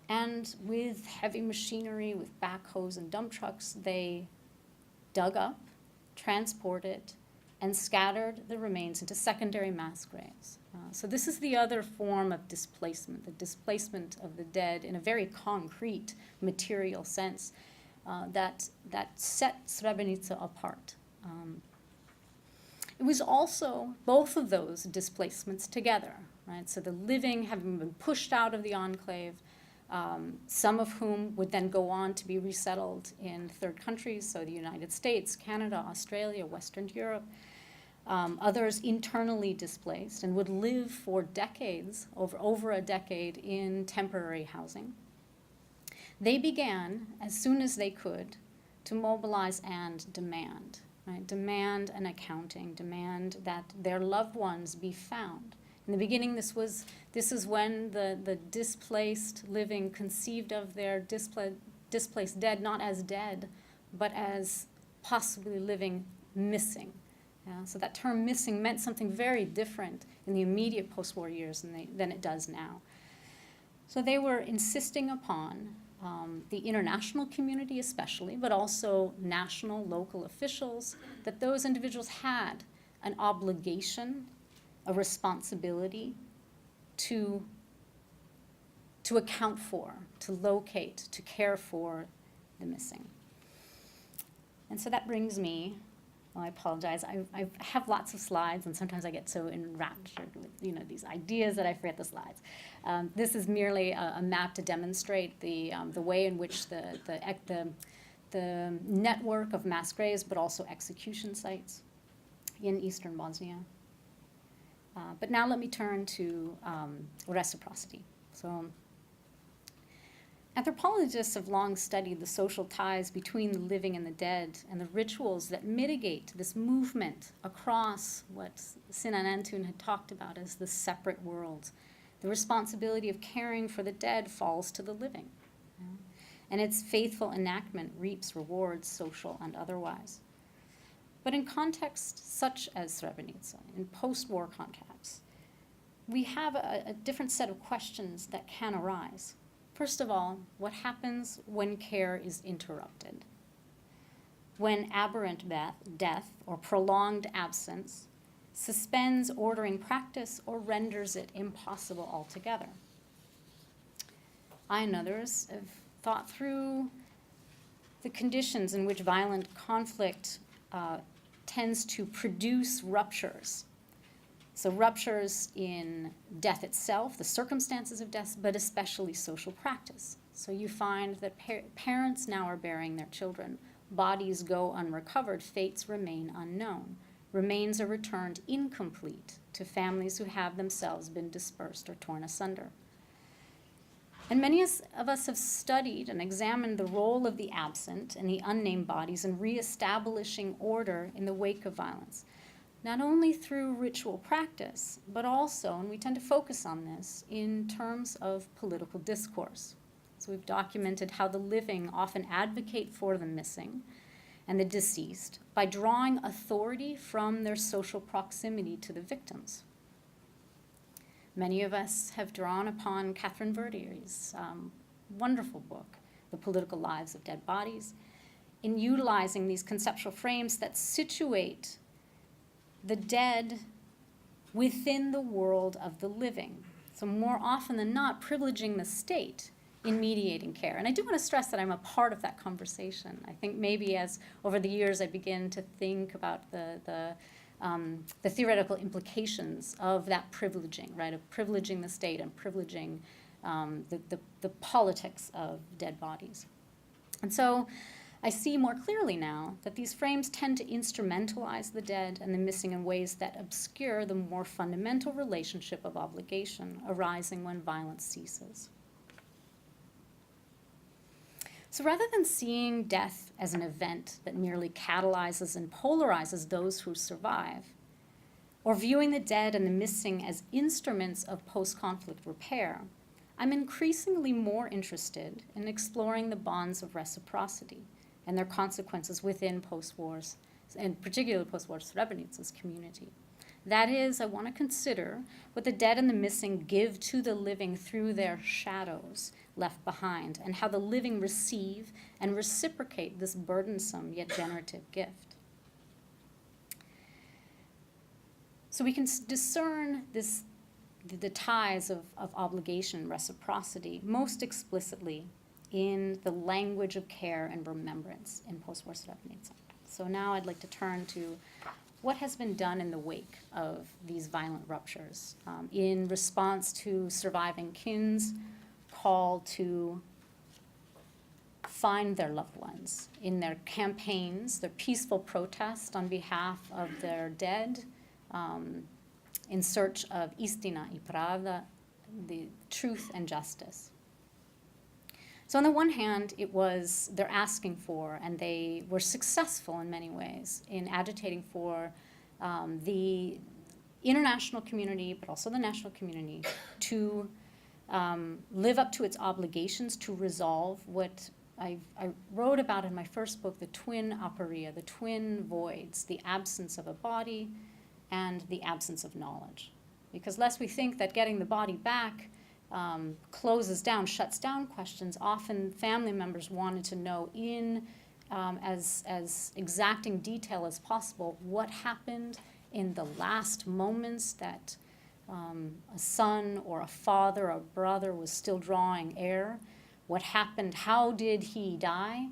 Speaker 4: And with heavy machinery, with backhoes and dump trucks, they dug up, transported, and scattered the remains into secondary mass graves. So this is the other form of displacement, the displacement of the dead in a very concrete, material sense that set Srebrenica apart. It was also both of those displacements together, right? So the living having been pushed out of the enclave, some of whom would then go on to be resettled in third countries, so the United States, Canada, Australia, Western Europe. Others internally displaced and would live for decades, over a decade, in temporary housing. They began, as soon as they could, to mobilize and demand, right? Demand an accounting, demand that their loved ones be found. In the beginning, this is when the displaced living conceived of their displaced dead not as dead, but as possibly living missing. Yeah? So that term missing meant something very different in the immediate post-war years than it does now. So they were insisting upon the international community especially, but also national, local officials, that those individuals had an obligation, a responsibility to account for, to locate, to care for the missing. And so that brings me Well, I apologize. I have lots of slides, and sometimes I get so enraptured with these ideas that I forget the slides. This is merely a map to demonstrate the way in which the network of mass graves, but also execution sites in eastern Bosnia. But now let me turn to reciprocity. So, anthropologists have long studied the social ties between the living and the dead and the rituals that mitigate this movement across what Sinan Antun had talked about as the separate worlds. The responsibility of caring for the dead falls to the living, and its faithful enactment reaps rewards, social and otherwise. But in contexts such as Srebrenica, in post-war contexts, we have a different set of questions that can arise. First of all, what happens when care is interrupted? When aberrant death or prolonged absence suspends ordering practice or renders it impossible altogether. I and others have thought through the conditions in which violent conflict tends to produce ruptures. So ruptures in death itself, the circumstances of death, but especially social practice. So you find that parents now are burying their children. Bodies go unrecovered, fates remain unknown. Remains are returned incomplete to families who have themselves been dispersed or torn asunder. And many of us have studied and examined the role of the absent and the unnamed bodies in reestablishing order in the wake of violence, not only through ritual practice, but also, and we tend to focus on this, in terms of political discourse. So we've documented how the living often advocate for the missing and the deceased by drawing authority from their social proximity to the victims. Many of us have drawn upon Catherine Verdier's wonderful book, The Political Lives of Dead Bodies, in utilizing these conceptual frames that situate the dead within the world of the living. So more often than not, privileging the state in mediating care. And I do want to stress that I'm a part of that conversation. I think maybe as over the years I begin to think about the theoretical implications of that privileging, right, of privileging the state and privileging the politics of dead bodies. And so I see more clearly now that these frames tend to instrumentalize the dead and the missing in ways that obscure the more fundamental relationship of obligation arising when violence ceases. So rather than seeing death as an event that merely catalyzes and polarizes those who survive, or viewing the dead and the missing as instruments of post-conflict repair, I'm increasingly more interested in exploring the bonds of reciprocity and their consequences within post-wars, and particularly post-war Srebrenica's community. That is, I want to consider what the dead and the missing give to the living through their shadows left behind, and how the living receive and reciprocate this burdensome yet generative gift. So we can discern the ties of obligation and reciprocity most explicitly in the language of care and remembrance in post-war Srebrenica. So now I'd like to turn to what has been done in the wake of these violent ruptures in response to surviving kin's call to find their loved ones in their campaigns, their peaceful protest on behalf of their dead, in search of istina y pravda, the truth and justice. So on the one hand, it was they're asking for, and they were successful in many ways in agitating for the international community, but also the national community, to live up to its obligations to resolve what I wrote about in my first book, the twin aporia, the twin voids, the absence of a body and the absence of knowledge. Because lest we think that getting the body back closes down, shuts down questions, often family members wanted to know in as exacting detail as possible what happened in the last moments that a son or a father or a brother was still drawing air. What happened? How did he die?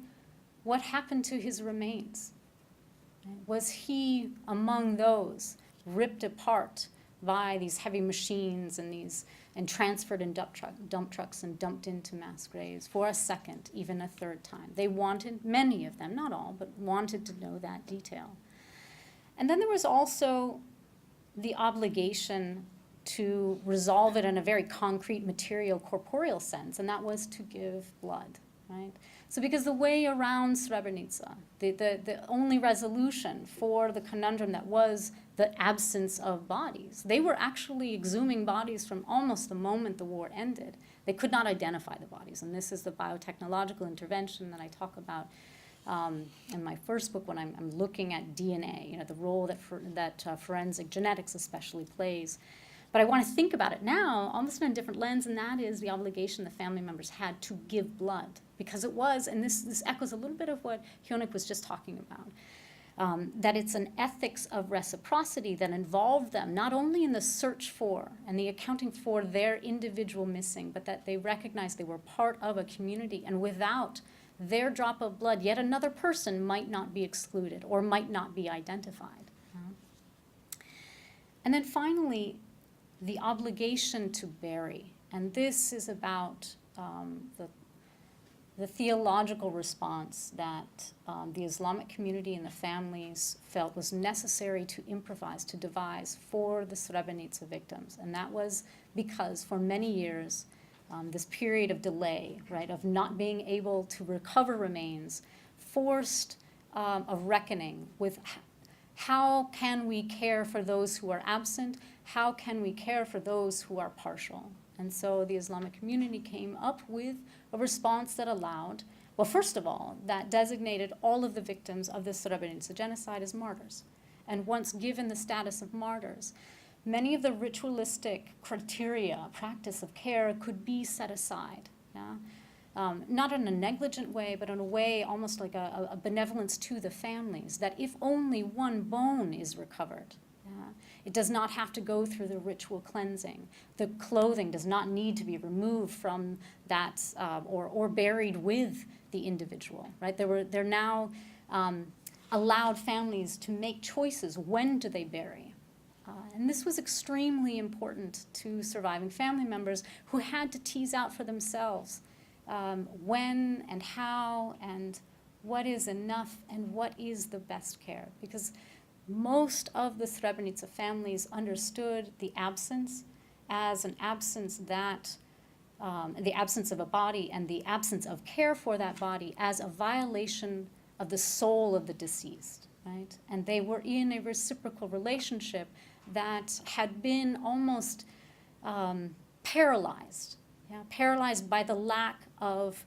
Speaker 4: What happened to his remains? Right? Was he among those ripped apart by these heavy machines and transferred in dump trucks and dumped into mass graves for a second, even a third time? They wanted, many of them, not all, but wanted to know that detail. And then there was also the obligation to resolve it in a very concrete, material, corporeal sense, and that was to give blood, right? So because the way around Srebrenica, the only resolution for the conundrum that was the absence of bodies, they were actually exhuming bodies from almost the moment the war ended. They could not identify the bodies, and this is the biotechnological intervention that I talk about in my first book when I'm looking at DNA, the role that forensic genetics especially plays. But I want to think about it now almost in a different lens, and that is the obligation the family members had to give blood. Because it was, and this echoes a little bit of what Hyonik was just talking about, that it's an ethics of reciprocity that involved them not only in the search for and the accounting for their individual missing, but that they recognized they were part of a community, and without their drop of blood, yet another person might not be excluded or might not be identified. And then finally, the obligation to bury. And this is about the theological response that the Islamic community and the families felt was necessary to improvise, to devise for the Srebrenica victims. And that was because for many years, this period of delay, right, of not being able to recover remains, forced a reckoning with how can we care for those who are absent? How can we care for those who are partial? And so the Islamic community came up with a response that allowed, well, first of all, that designated all of the victims of the Srebrenica genocide as martyrs. And once given the status of martyrs, many of the ritualistic criteria, practice of care could be set aside. Yeah? Not in a negligent way, but in a way almost like a benevolence to the families, that if only one bone is recovered, it does not have to go through the ritual cleansing. The clothing does not need to be removed from that or buried with the individual. Right? They're now allowed families to make choices. When do they bury? And this was extremely important to surviving family members who had to tease out for themselves when and how and what is enough and what is the best care. Because most of the Srebrenica families understood the absence as an absence that, the absence of a body and the absence of care for that body as a violation of the soul of the deceased, right? And they were in a reciprocal relationship that had been almost paralyzed, paralyzed by the lack of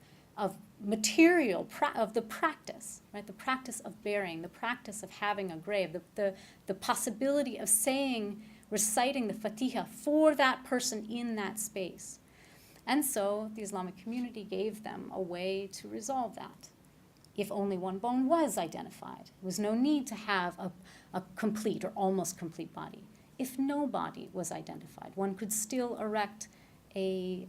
Speaker 4: material, of the practice, right? The practice of burying, the practice of having a grave, the possibility of reciting the Fatiha for that person in that space. And so the Islamic community gave them a way to resolve that. If only one bone was identified, there was no need to have a complete or almost complete body. If no body was identified, one could still erect a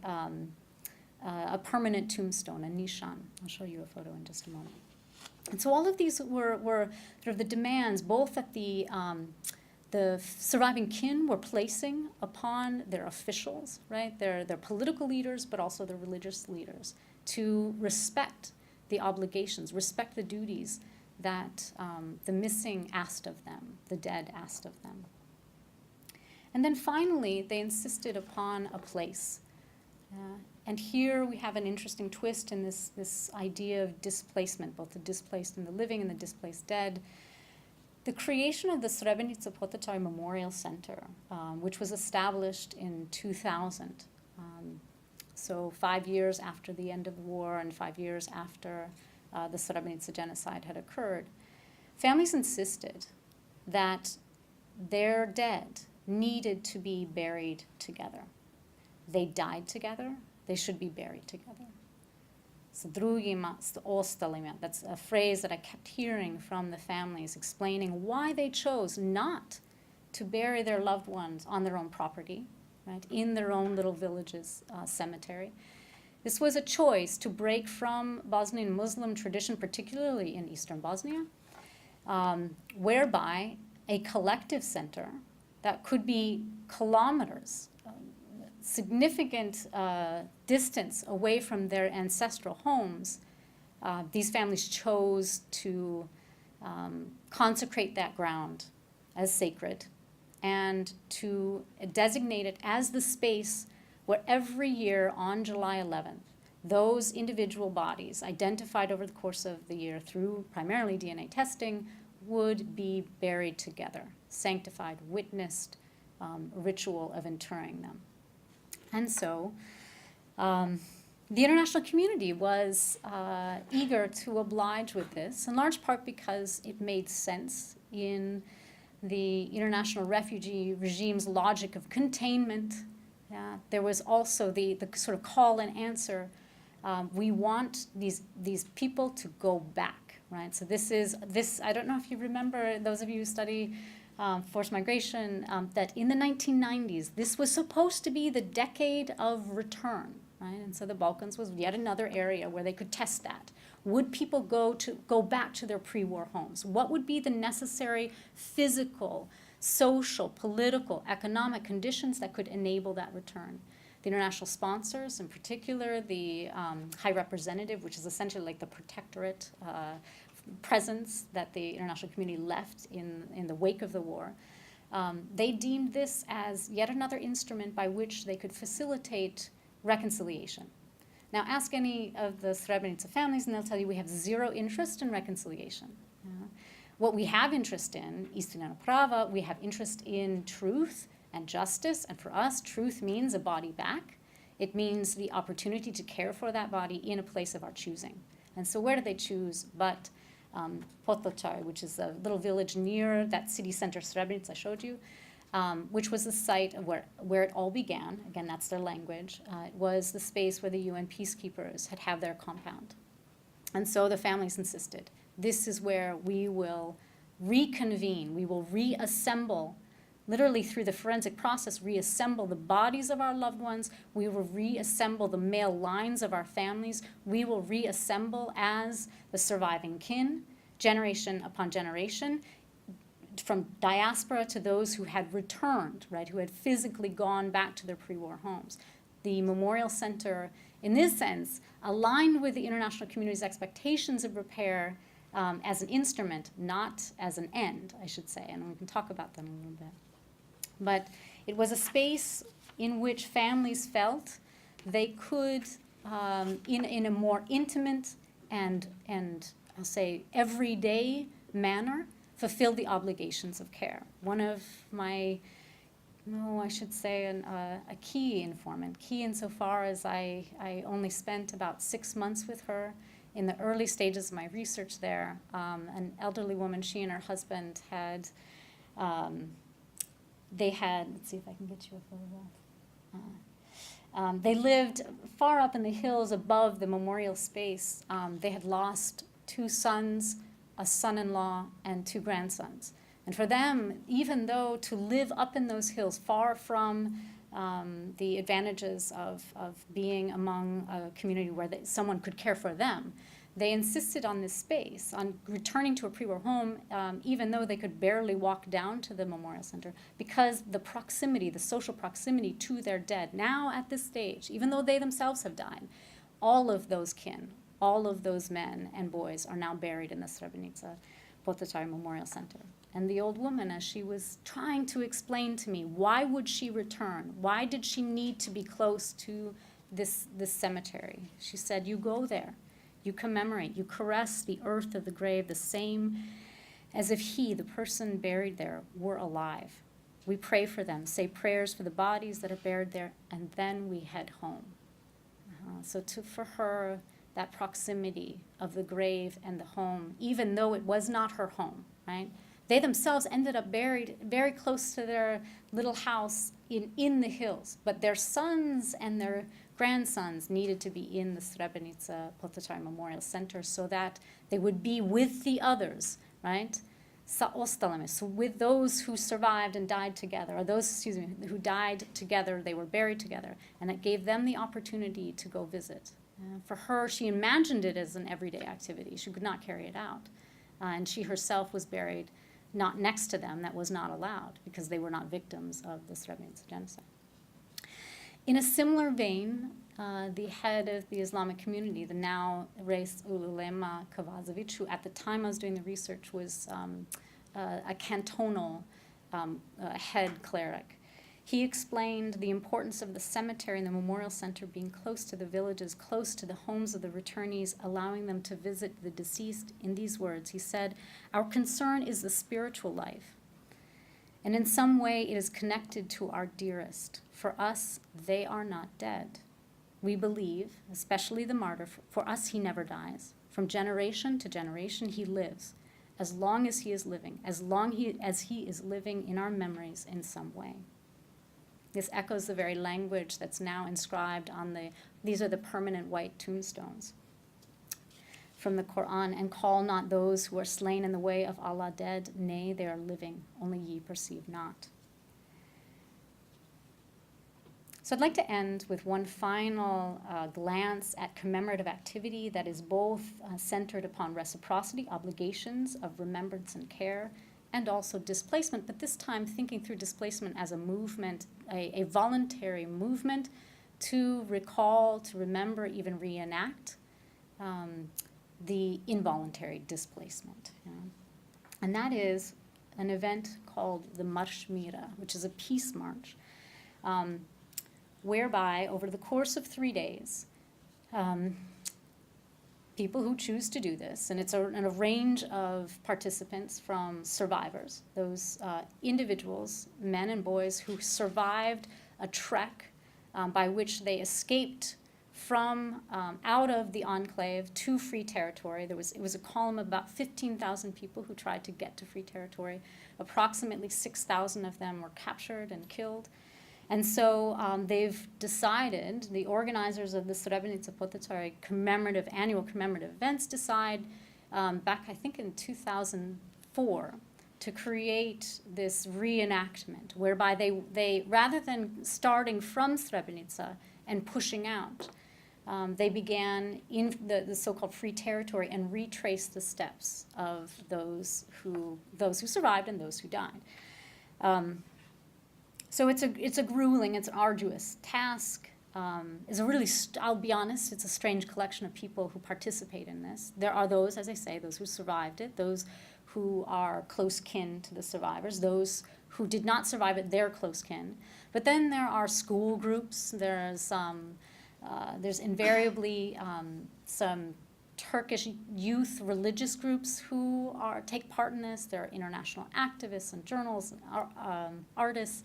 Speaker 4: permanent tombstone, a nishan. I'll show you a photo in just a moment. And so all of these were sort of the demands, both that the surviving kin were placing upon their officials, right, their political leaders, but also their religious leaders, to respect the obligations, respect the duties that the missing asked of them, the dead asked of them. And then finally, they insisted upon a place. And here we have an interesting twist in this idea of displacement, both the displaced and the living and the displaced dead. The creation of the Srebrenica Potočar Memorial Center, which was established in 2000, so 5 years after the end of the war and 5 years after the Srebrenica genocide had occurred, families insisted that their dead needed to be buried together. They died together, they should be buried together. That's a phrase that I kept hearing from the families explaining why they chose not to bury their loved ones on their own property, right, in their own little village's cemetery. This was a choice to break from Bosnian Muslim tradition, particularly in eastern Bosnia, whereby a collective center that could be kilometers, significant distance away from their ancestral homes, these families chose to consecrate that ground as sacred and to designate it as the space where every year on July 11th, those individual bodies identified over the course of the year through primarily DNA testing would be buried together, sanctified, witnessed, ritual of interring them. And so the international community was eager to oblige with this, in large part because it made sense in the international refugee regime's logic of containment. There was also the sort of call and answer. We want these people to go back, right? So this, I don't know if you remember, those of you who study forced migration, that in the 1990s, this was supposed to be the decade of return, right? And so the Balkans was yet another area where they could test that. Would people go back to their pre-war homes? What would be the necessary physical, social, political, economic conditions that could enable that return? The international sponsors, in particular, the High Representative, which is essentially like the protectorate presence that the international community left in the wake of the war, they deemed this as yet another instrument by which they could facilitate reconciliation. Now, ask any of the Srebrenica families, and they'll tell you we have zero interest in reconciliation. What we have interest in, istina na prava, we have interest in truth and justice, and for us, truth means a body back. It means the opportunity to care for that body in a place of our choosing. And so where did they choose but Potocaj, which is a little village near that city center Srebrenica I showed you, which was the site of where it all began. Again, that's their language. It was the space where the UN peacekeepers had their compound. And so the families insisted, this is where we will reconvene, we will reassemble, literally through the forensic process, reassemble the bodies of our loved ones, we will reassemble the male lines of our families, we will reassemble as the surviving kin, generation upon generation, from diaspora to those who had returned, right, who had physically gone back to their pre-war homes. The Memorial Center, in this sense, aligned with the international community's expectations of repair as an instrument, not as an end, I should say, and we can talk about them a little bit. But it was a space in which families felt they could, in a more intimate and I'll say everyday manner, fulfill the obligations of care. One of my, I should say a key informant, key insofar as I only spent about 6 months with her in the early stages of my research there. An elderly woman, she and her husband had, let's see if I can get you a photograph. They lived far up in the hills above the memorial space. They had lost 2 sons, a son-in-law, and 2 grandsons. And for them, even though to live up in those hills, far from the advantages of being among a community where someone could care for them, they insisted on this space, on returning to a pre-war home, even though they could barely walk down to the memorial center, because the proximity, the social proximity to their dead, now at this stage, even though they themselves have died, all of those kin, all of those men and boys are now buried in the Srebrenica Potocaj Memorial Center. And the old woman, as she was trying to explain to me, why would she return? Why did she need to be close to this cemetery? She said, you go there, you commemorate, you caress the earth of the grave the same as if he, the person buried there, were alive. We pray for them, say prayers for the bodies that are buried there, and then we head home. For her, that proximity of the grave and the home, even though it was not her home, right? They themselves ended up buried very close to their little house in the hills, but their sons and their grandsons needed to be in the Srebrenica Potocaj Memorial Center so that they would be with the others, right? Sa ostaleme, so with those who survived and died together, or those, who died together, they were buried together, and it gave them the opportunity to go visit. For her, she imagined it as an everyday activity. She could not carry it out. And she herself was buried not next to them. That was not allowed because they were not victims of the Srebrenica genocide. In a similar vein, the head of the Islamic community, the now Reis Ulema Kavazovic, who at the time I was doing the research was a cantonal head cleric, he explained the importance of the cemetery and the memorial center being close to the villages, close to the homes of the returnees, allowing them to visit the deceased. In these words, he said, "Our concern is the spiritual life, and in some way it is connected to our dearest. For us, they are not dead. We believe, especially the martyr, for us he never dies. From generation to generation he lives, as long as he is living, as as he is living in our memories in some way." This echoes the very language that's now inscribed on these are the permanent white tombstones from the Quran. "And call not those who are slain in the way of Allah dead, nay, they are living, only ye perceive not." So I'd like to end with one final glance at commemorative activity that is both centered upon reciprocity, obligations of remembrance and care, and also displacement, but this time thinking through displacement as a movement, a voluntary movement to recall, to remember, even reenact the involuntary displacement. You know? And that is an event called the Marsh Mira, which is a peace march, whereby over the course of 3 days, people who choose to do this, and it's a range of participants from survivors, those individuals, men and boys who survived a trek by which they escaped from out of the enclave to free territory. It was a column of about 15,000 people who tried to get to free territory. Approximately 6,000 of them were captured and killed. And so they've decided, the organizers of the Srebrenica Poticaj annual commemorative events decide back, I think in 2004, to create this reenactment whereby they rather than starting from Srebrenica and pushing out, they began in the so-called free territory and retraced the steps of those who survived and those who died. So it's a grueling, it's an arduous task. It's a really, I'll be honest, it's a strange collection of people who participate in this. There are those, as I say, those who survived it, those who are close kin to the survivors, those who did not survive it, they're close kin. But then there are school groups, there's invariably some Turkish youth religious groups who take part in this. There are international activists and journalists and artists.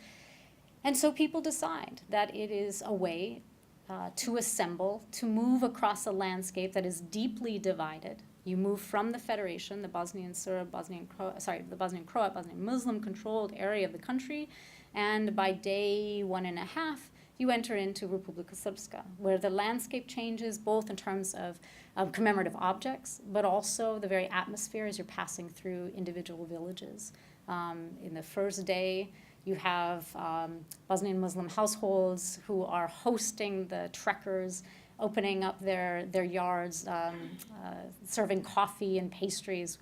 Speaker 4: And so people decide that it is a way to assemble, to move across a landscape that is deeply divided. You move from the Federation, the Bosnian Serb, the Bosnian Croat, Bosnian Muslim-controlled area of the country, and by day 1.5, you enter into Republika Srpska, where the landscape changes both in terms of commemorative objects, but also the very atmosphere as you're passing through individual villages. In the first day, you have Bosnian Muslim households who are hosting the trekkers, opening up their yards, serving coffee and pastries.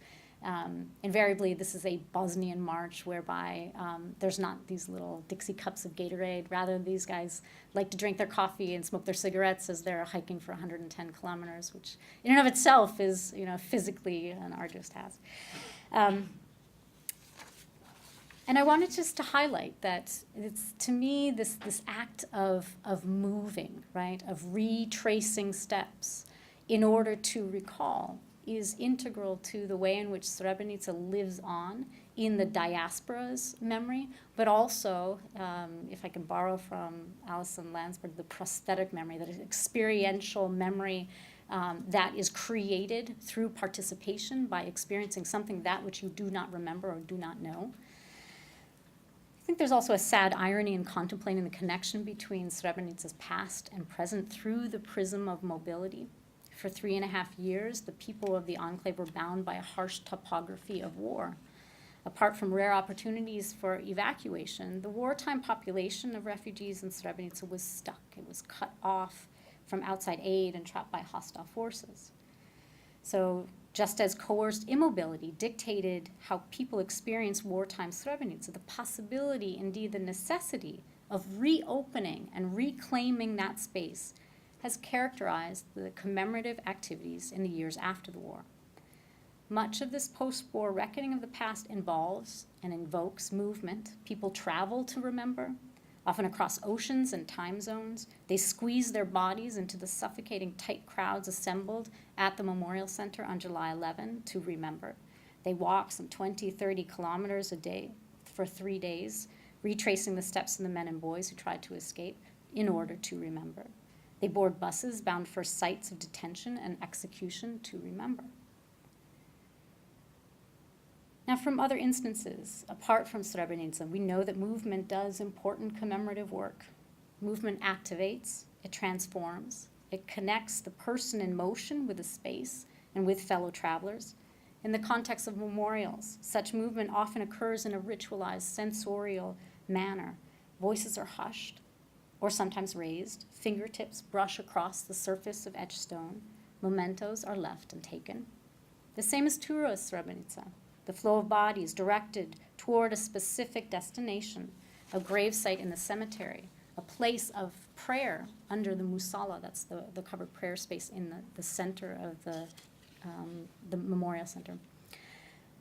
Speaker 4: Invariably, this is a Bosnian march whereby there's not these little Dixie cups of Gatorade. Rather, these guys like to drink their coffee and smoke their cigarettes as they're hiking for 110 kilometers, which in and of itself is, physically an arduous task. And I wanted just to highlight that it's, to me, this act of moving, right, of retracing steps in order to recall is integral to the way in which Srebrenica lives on in the diaspora's memory, but also, if I can borrow from Alison Landsberg, the prosthetic memory, that is experiential memory that is created through participation by experiencing something that which you do not remember or do not know. I think there's also a sad irony in contemplating the connection between Srebrenica's past and present through the prism of mobility. For 3.5 years, the people of the enclave were bound by a harsh topography of war. Apart from rare opportunities for evacuation, the wartime population of refugees in Srebrenica was stuck. It was cut off from outside aid and trapped by hostile forces. So Just as coerced immobility dictated how people experienced wartime Srebrenica, the possibility, indeed the necessity, of reopening and reclaiming that space has characterized the commemorative activities in the years after the war. Much of this post-war reckoning of the past involves and invokes movement. People travel to remember, often across oceans and time zones. They squeeze their bodies into the suffocating tight crowds assembled at the Memorial Center on July 11 to remember. They walk some 20, 30 kilometers a day for 3 days, retracing the steps of the men and boys who tried to escape in order to remember. They board buses bound for sites of detention and execution to remember. Now, from other instances, apart from Srebrenica, we know that movement does important commemorative work. Movement activates, it transforms, it connects the person in motion with a space and with fellow travelers. In the context of memorials, such movement often occurs in a ritualized, sensorial manner. Voices are hushed, or sometimes raised. Fingertips brush across the surface of etched stone. Mementos are left and taken. The same is true of Srebrenica. The flow of bodies directed toward a specific destination, a gravesite in the cemetery, a place of prayer under the musalla, that's the covered prayer space in the center of the memorial center,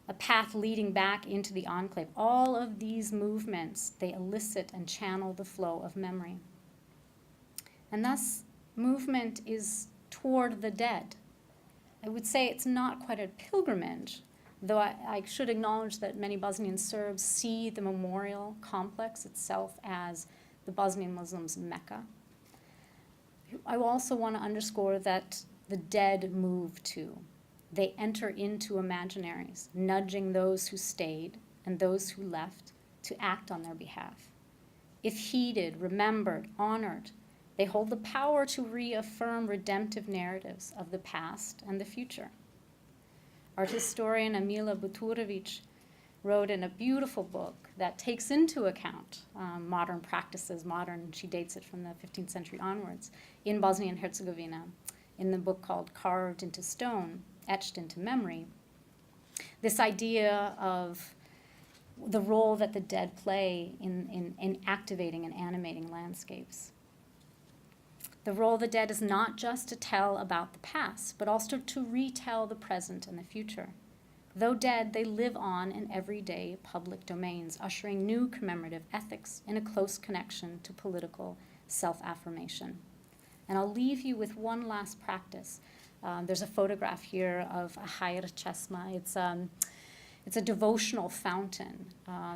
Speaker 4: a path leading back into the enclave. All of these movements, they elicit and channel the flow of memory. And thus, movement is toward the dead. I would say it's not quite a pilgrimage, though I should acknowledge that many Bosnian Serbs see the memorial complex itself as the Bosnian Muslims' Mecca. I also want to underscore that the dead move too. They enter into imaginaries, nudging those who stayed and those who left to act on their behalf. If heeded, remembered, honored, they hold the power to reaffirm redemptive narratives of the past and the future. Art historian Amila Buturovic wrote in a beautiful book that takes into account modern practices, she dates it from the 15th century onwards, in Bosnia and Herzegovina, in the book called Carved into Stone, Etched into Memory, this idea of the role that the dead play in activating and animating landscapes. The role of the dead is not just to tell about the past, but also to retell the present and the future. Though dead, they live on in everyday public domains, ushering new commemorative ethics in a close connection to political self-affirmation. And I'll leave you with one last practice. There's a photograph here of a Hayr Chesma. It's a devotional fountain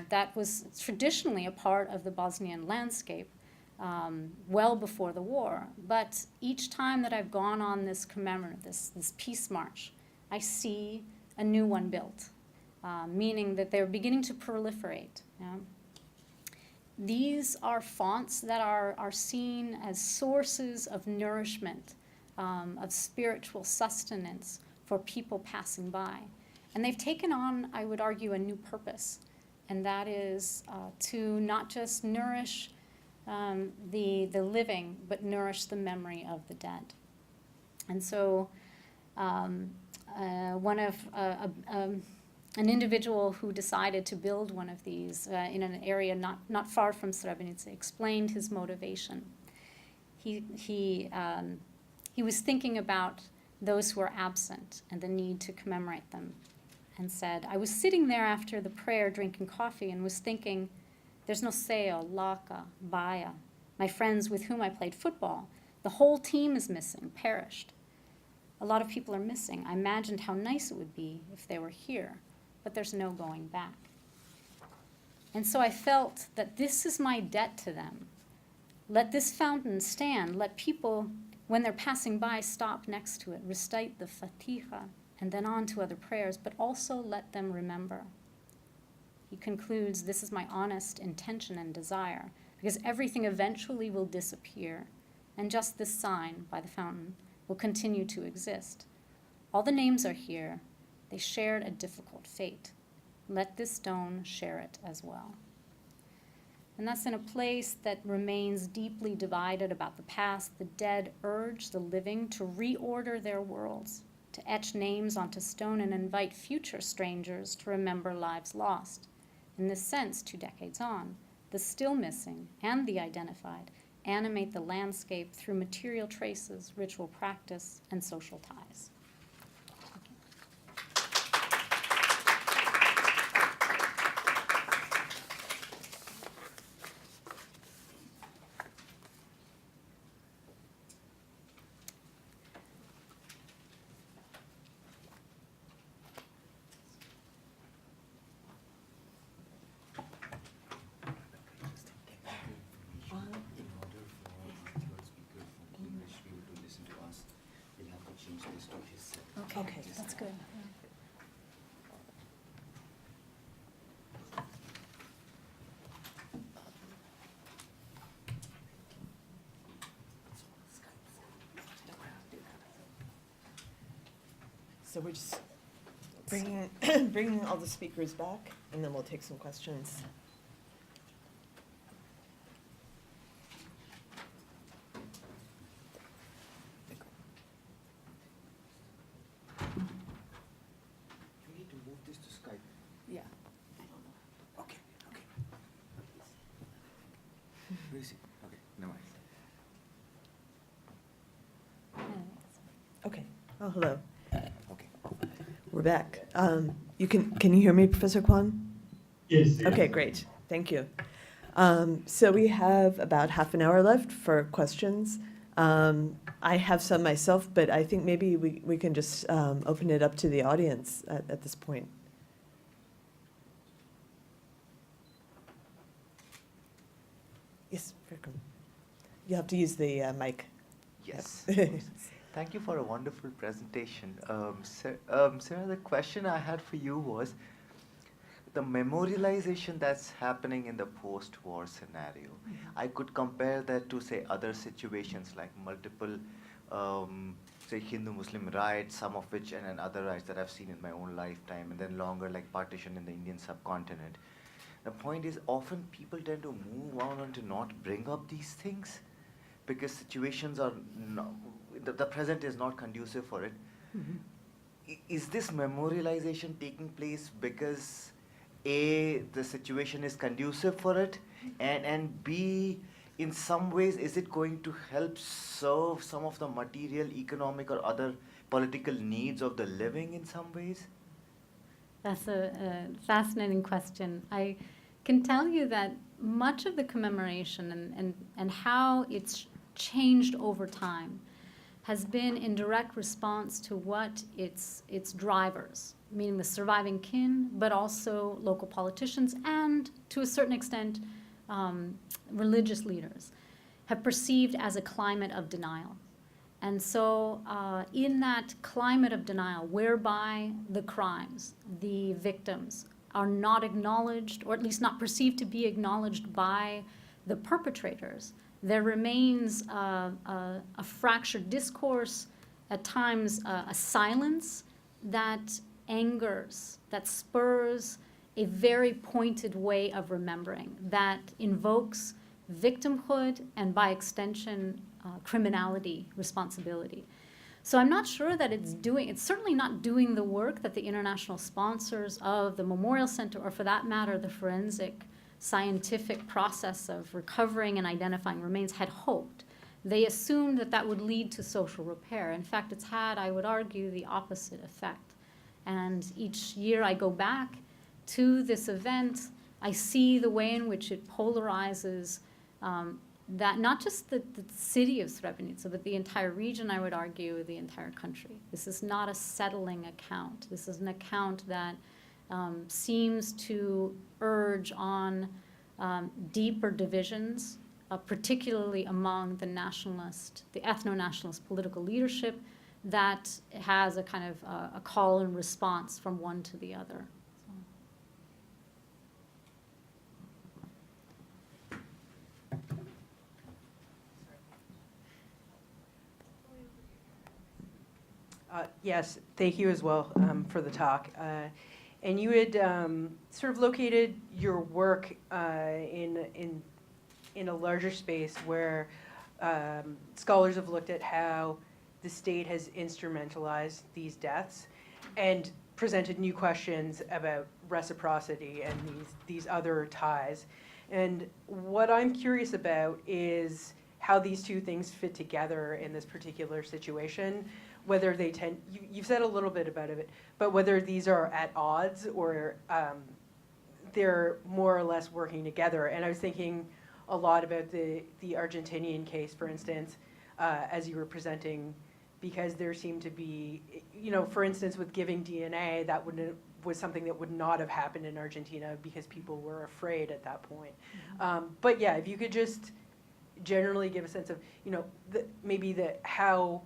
Speaker 4: that was traditionally a part of the Bosnian landscape well before the war. But each time that I've gone on this commemorative, this peace march, I see a new one built, meaning that they're beginning to proliferate. These are fonts that are seen as sources of nourishment, of spiritual sustenance for people passing by. And they've taken on, I would argue, a new purpose, and that is to not just nourish the living, but nourish the memory of the dead. And so an individual who decided to build one of these in an area not far from Srebrenica explained his motivation. He was thinking about those who are absent and the need to commemorate them, and said, I was sitting there after the prayer drinking coffee and was thinking, there's no Seo, Laka, Baja, my friends with whom I played football. The whole team is missing, perished. A lot of people are missing. I imagined how nice it would be if they were here, but there's no going back. And so I felt that this is my debt to them. Let this fountain stand. Let people, when they're passing by, stop next to it, recite the Fatiha, and then on to other prayers, but also let them remember. He concludes, this is my honest intention and desire, because everything eventually will disappear, and just this sign by the fountain will continue to exist. All the names are here. They shared a difficult fate. Let this stone share it as well. And thus, in a place that remains deeply divided about the past, the dead urge the living to reorder their worlds, to etch names onto stone and invite future strangers to remember lives lost. In this sense, 2 decades on, the still missing and the identified animate the landscape through material traces, ritual practice, and social ties.
Speaker 5: In order for our speaker from English to be able to listen to us, we'll have to change this to his set.
Speaker 1: Okay.
Speaker 4: That's good.
Speaker 1: So we're just bringing, bringing all the speakers back, and then we'll take some questions.
Speaker 5: We need to move this to Skype.
Speaker 1: Yeah.
Speaker 5: Okay, okay. Where is he? Okay, no worries.
Speaker 1: Okay. Oh, hello.
Speaker 5: Okay.
Speaker 1: We're back. Can you hear me, Professor Kwan?
Speaker 2: Yes.
Speaker 1: Okay, great. Thank you. So we have about half an hour left for questions. I have some myself, but I think maybe we can just open it up to the audience at this point. Yes, Vikram. You have to use the mic.
Speaker 6: Yes.
Speaker 1: Yep.
Speaker 6: Thank you for a wonderful presentation. Sarah, the question I had for you was the memorialization that's happening in the post-war scenario. I could compare that to, say, other situations like multiple, say, Hindu-Muslim riots, some of which, and other riots that I've seen in my own lifetime, and then longer, like partition in the Indian subcontinent. The point is, often people tend to move on and to not bring up these things because situations are the present is not conducive for it. Is this memorialization taking place because A, the situation is conducive for it, and B, in some ways, is it going to help serve some of the material, economic, or other political needs of the living in some ways?
Speaker 4: That's a fascinating question. I can tell you that much of the commemoration and how it's changed over time has been in direct response to what its drivers, meaning the surviving kin, but also local politicians and, to a certain extent, religious leaders, have perceived as a climate of denial. And so in that climate of denial, whereby the crimes, the victims, are not acknowledged, or at least not perceived to be acknowledged by the perpetrators, there remains a fractured discourse, at times a silence that angers, that spurs a very pointed way of remembering, that invokes victimhood and, by extension, criminality responsibility. So I'm not sure that it's certainly not doing the work that the international sponsors of the Memorial Center, or for that matter, the forensic scientific process of recovering and identifying remains, had hoped. They assumed that that would lead to social repair. In fact, it's had, I would argue, the opposite effect. And each year I go back to this event, I see the way in which it polarizes that not just the city of Srebrenica, but the entire region, I would argue, the entire country. This is not a settling account. This is an account that seems to urge on deeper divisions, particularly among the nationalist, the ethno-nationalist political leadership, that has a kind of a call and response from one to the other.
Speaker 7: Yes, thank you as well for the talk. And you had sort of located your work in a larger space where scholars have looked at how the state has instrumentalized these deaths and presented new questions about reciprocity and these other ties. And what I'm curious about is how these two things fit together in this particular situation, whether they tend, you've said a little bit about it, but whether these are at odds or they're more or less working together. And I was thinking a lot about the Argentinian case, for instance, as you were presenting, because there seemed to be, for instance, with giving DNA, that was something that would not have happened in Argentina because people were afraid at that point. But yeah, if you could just generally give a sense of, how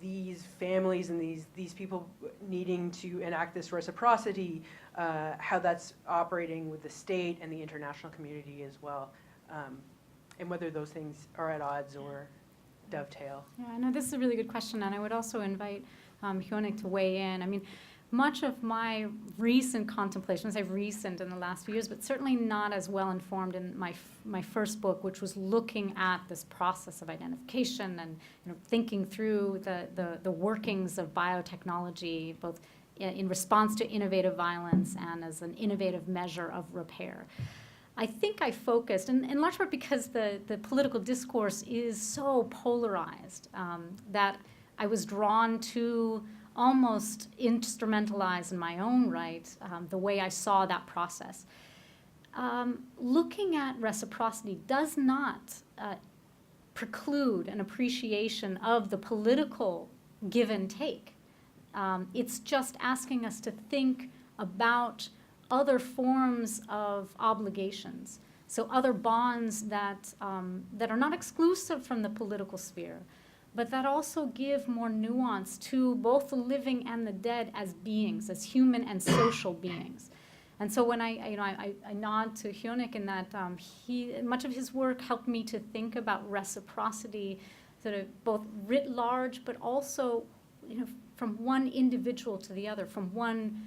Speaker 7: these families and these people needing to enact this reciprocity, how that's operating with the state and the international community as well, and whether those things are at odds or dovetail.
Speaker 4: Yeah, no, this is a really good question, and I would also invite Hyonik to weigh in. I mean, much of my recent contemplations, I've recent in the last few years, but certainly not as well informed in my first book, which was looking at this process of identification and thinking through the workings of biotechnology, both in response to innovative violence and as an innovative measure of repair. I think I focused, in large part because the political discourse is so polarized, that I was drawn to almost instrumentalize in my own right the way I saw that process. Looking at reciprocity does not preclude an appreciation of the political give and take. It's just asking us to think about other forms of obligations, so other bonds that are not exclusive from the political sphere, but that also give more nuance to both the living and the dead as beings, as human and social beings. And so when I nod to Hyonik in that much of his work helped me to think about reciprocity, sort of both writ large, but also from one individual to the other, from one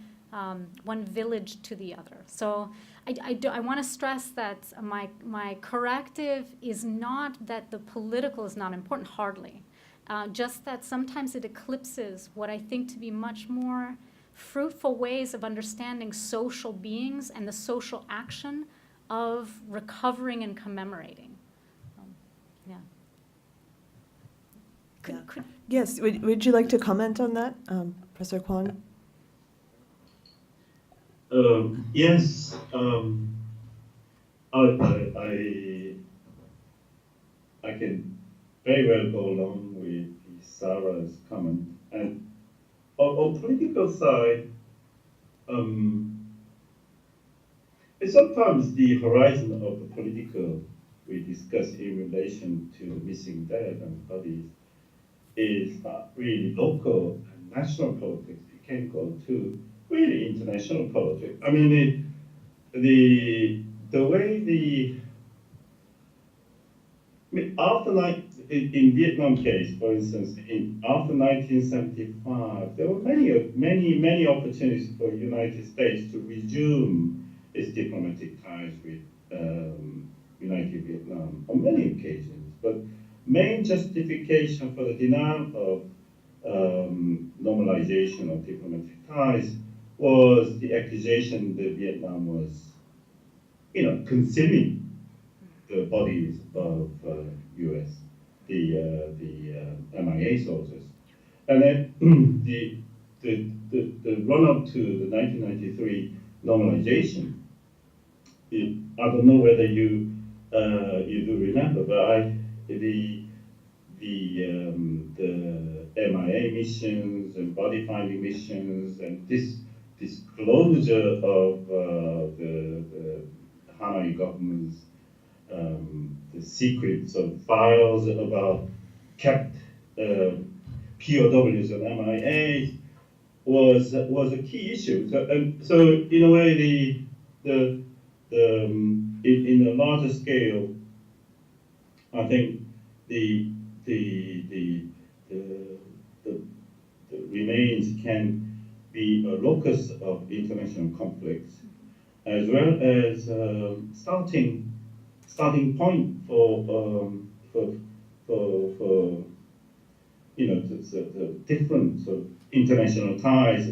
Speaker 4: village to the other. So I want to stress that my corrective is not that the political is not important, hardly. Just that sometimes it eclipses what I think to be much more fruitful ways of understanding social beings and the social action of recovering and commemorating. Yeah.
Speaker 1: Yes, would you like to comment on that, Professor Kwon?
Speaker 3: Yes, I can very well go along with Sarah's comment. And on political side, sometimes the horizon of the political we discuss in relation to missing dead and bodies is not really local and national politics. It can go to really international politics. I mean, the way after in Vietnam case, for instance, after 1975, there were many opportunities for the United States to resume its diplomatic ties with United Vietnam on many occasions. But main justification for the denial of normalization of diplomatic ties was the accusation that Vietnam was, concealing the bodies of U.S. the MIA soldiers, and then the run-up to the 1993 normalization. I don't know whether you do remember, but the MIA missions and body finding missions and this disclosure of the Hanoi government's the secrets of files about kept POWs and MIA was a key issue. So in a way, in a larger scale, I think the remains can be a locus of international conflicts, as well as starting point for the different sort of international ties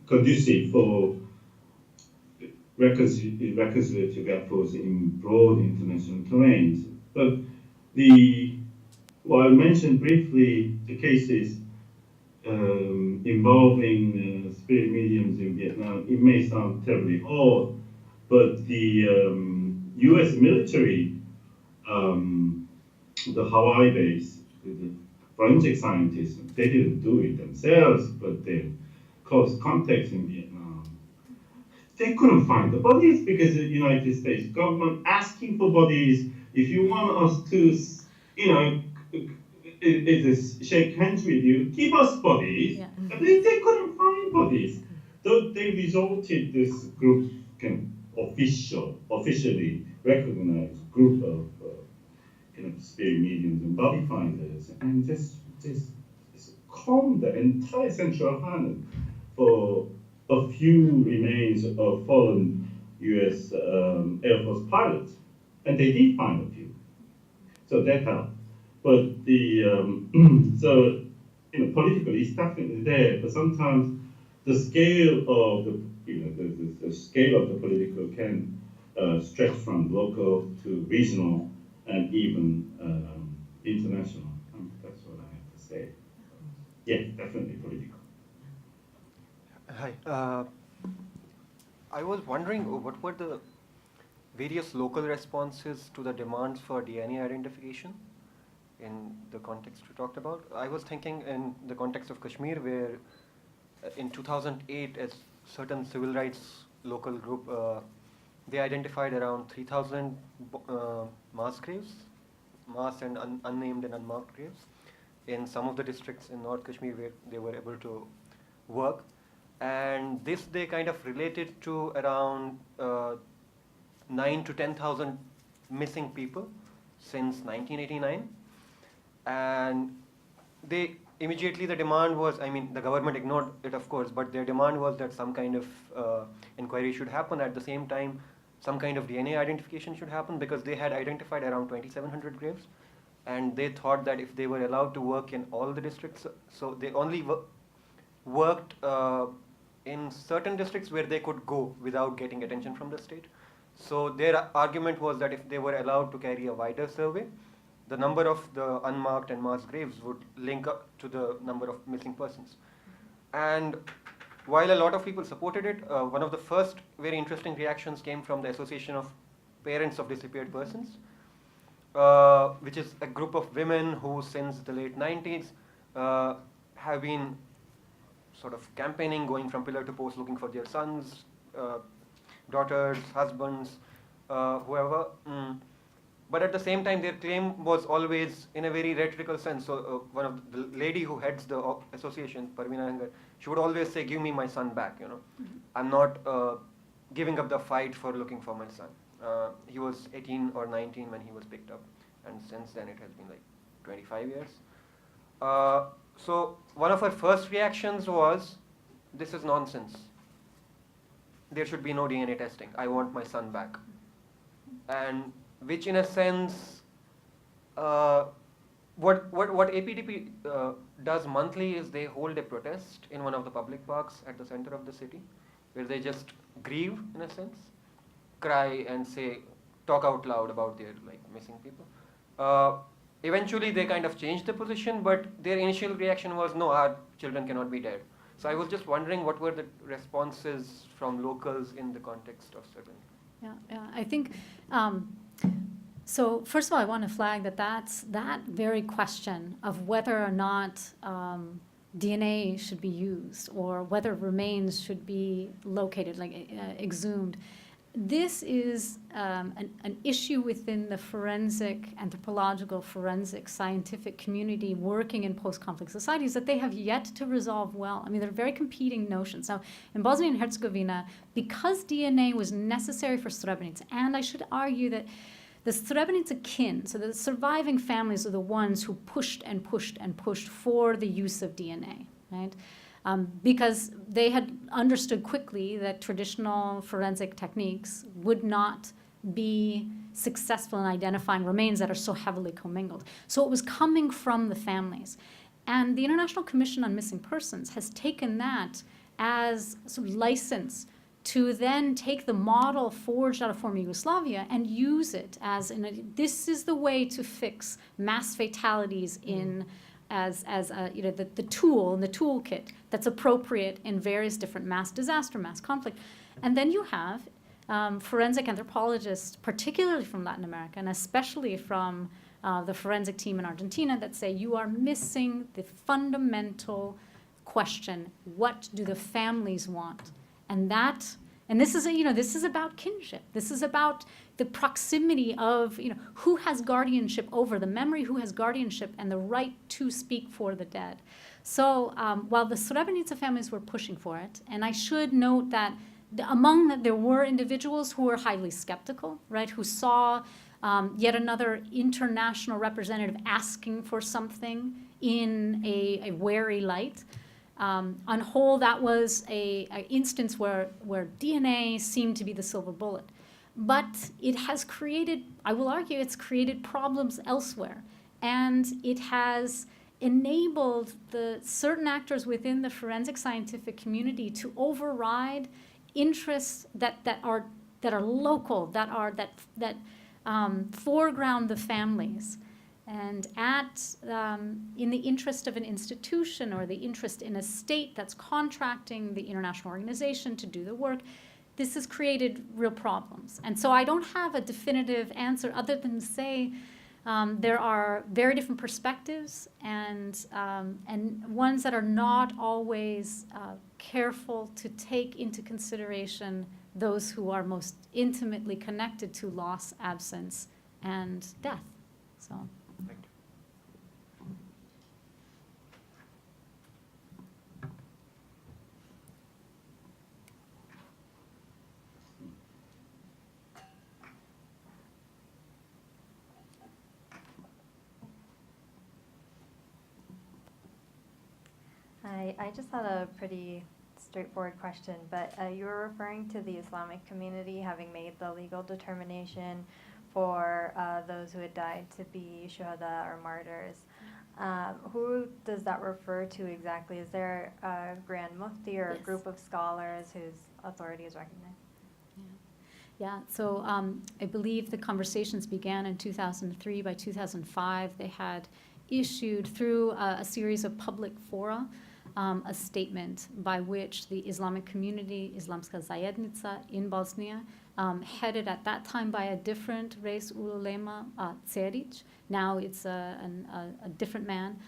Speaker 3: conducive for reconciliative efforts in broad international terrains. But while I mentioned briefly the cases involving spirit mediums in Vietnam, it may sound terribly odd, but the U.S. military, the Hawaii base, the forensic scientists, they didn't do it themselves, but they close contacts in Vietnam. They couldn't find the bodies because the United States government asking for bodies. If you want us to, shake hands with you, give us bodies.
Speaker 4: Yeah.
Speaker 3: But they couldn't find bodies. So they resorted this group, kind of officially recognized group of spirit mediums and body finders, and just combed the entire Central Island for a few remains of fallen U.S. Air Force pilots, and they did find a few. So that helped. But so politically it's definitely there, but sometimes the scale of the scale of the political can stretch from local to regional and even international. That's what I have to say. Yeah, definitely political.
Speaker 8: Hi. I was wondering what were the various local responses to the demands for DNA identification in the context we talked about. I was thinking in the context of Kashmir, where in 2008, as certain civil rights local group, they identified around 3,000 mass graves, mass and unnamed and unmarked graves, in some of the districts in North Kashmir where they were able to work. And this they kind of related to around 9 to 10,000 missing people since 1989. And they immediately, the demand was, I mean, the government ignored it, of course, but their demand was that some kind of inquiry should happen. At the same time, some kind of DNA identification should happen, because they had identified around 2,700 graves. And they thought that if they were allowed to work in all the districts, so they only worked in certain districts where they could go without getting attention from the state. So their argument was that if they were allowed to carry a wider survey, the number of the unmarked and mass graves would link up to the number of missing persons. And while a lot of people supported it, one of the first very interesting reactions came from the Association of Parents of Disappeared Persons, which is a group of women who since the late 90s have been sort of campaigning, going from pillar to post, looking for their sons, daughters, husbands, whoever. But at the same time, their claim was always in a very rhetorical sense. So one of the lady who heads the association, Parveena Hangar, she would always say, "Give me my son back." I'm not giving up the fight for looking for my son. He was 18 or 19 when he was picked up, and since then it has been like 25 years. So one of her first reactions was, "This is nonsense. There should be no DNA testing. I want my son back." And which in a sense, what APDP does monthly is they hold a protest in one of the public parks at the center of the city, where they just grieve, in a sense, cry and say, talk out loud about their missing people. Eventually they kind of changed the position, but their initial reaction was, no, our children cannot be dead. So I was just wondering what were the responses from locals in the context of certain.
Speaker 4: Yeah, I think, so first of all, I want to flag that very question of whether or not DNA should be used or whether remains should be located, exhumed. This is an issue within the forensic, anthropological, forensic, scientific community working in post-conflict societies that they have yet to resolve well. I mean, they're very competing notions. Now, in Bosnia and Herzegovina, because DNA was necessary for Srebrenica, and I should argue that the Srebrenica kin, so the surviving families are the ones who pushed and pushed and pushed for the use of DNA, right? Because they had understood quickly that traditional forensic techniques would not be successful in identifying remains that are so heavily commingled. So it was coming from the families. And the International Commission on Missing Persons has taken that as sort of license to then take the model forged out of former Yugoslavia and use it as this is the way to fix mass fatalities in as the tool in the toolkit that's appropriate in various different mass disaster, mass conflict. And then you have forensic anthropologists, particularly from Latin America, and especially from the forensic team in Argentina, that say you are missing the fundamental question: what do the families want? And this is about kinship. This is about the proximity of who has guardianship over the memory, who has guardianship and the right to speak for the dead. So while the Srebrenica families were pushing for it, and I should note that among them there were individuals who were highly skeptical, right? Who saw yet another international representative asking for something in a wary light. On whole, that was an instance where DNA seemed to be the silver bullet. But it has created, I will argue, it's created problems elsewhere. And it has enabled the certain actors within the forensic scientific community to override interests that are local, that foreground the families. And in the interest of an institution or the interest in a state that's contracting the international organization to do the work, this has created real problems. And so I don't have a definitive answer other than to say there are very different perspectives and ones that are not always careful to take into consideration those who are most intimately connected to loss, absence, and death. So.
Speaker 6: Thank you.
Speaker 9: I just had a pretty straightforward question, but you were referring to the Islamic community having made the legal determination for those who had died to be shuhada or martyrs. Who does that refer to exactly? Is there a Grand Mufti or a group of scholars whose authority is recognized?
Speaker 4: Yeah, so I believe the conversations began in 2003. By 2005, they had issued through a series of public fora a statement by which the Islamic community, Islamska Zajednica in Bosnia, headed at that time by a different Reis Ulema, Ceric. Now it's a different man.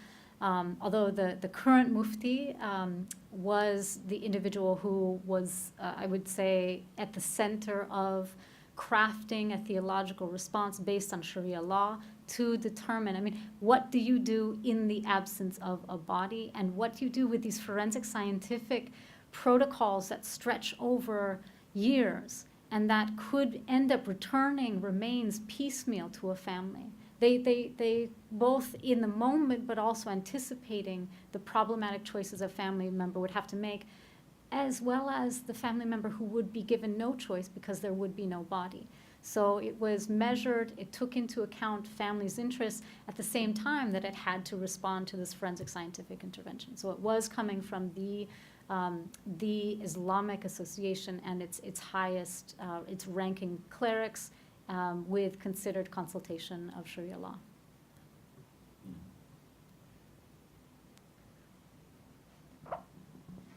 Speaker 4: Although the current mufti was the individual who was, I would say, at the center of crafting a theological response based on Sharia law to determine, what do you do in the absence of a body, and what do you do with these forensic scientific protocols that stretch over years and that could end up returning remains piecemeal to a family. They both in the moment, but also anticipating the problematic choices a family member would have to make, as well as the family member who would be given no choice because there would be no body. So it was measured, it took into account families' interests at the same time that it had to respond to this forensic scientific intervention. So it was coming from the Islamic Association and its highest, its ranking clerics, with considered consultation of Sharia law.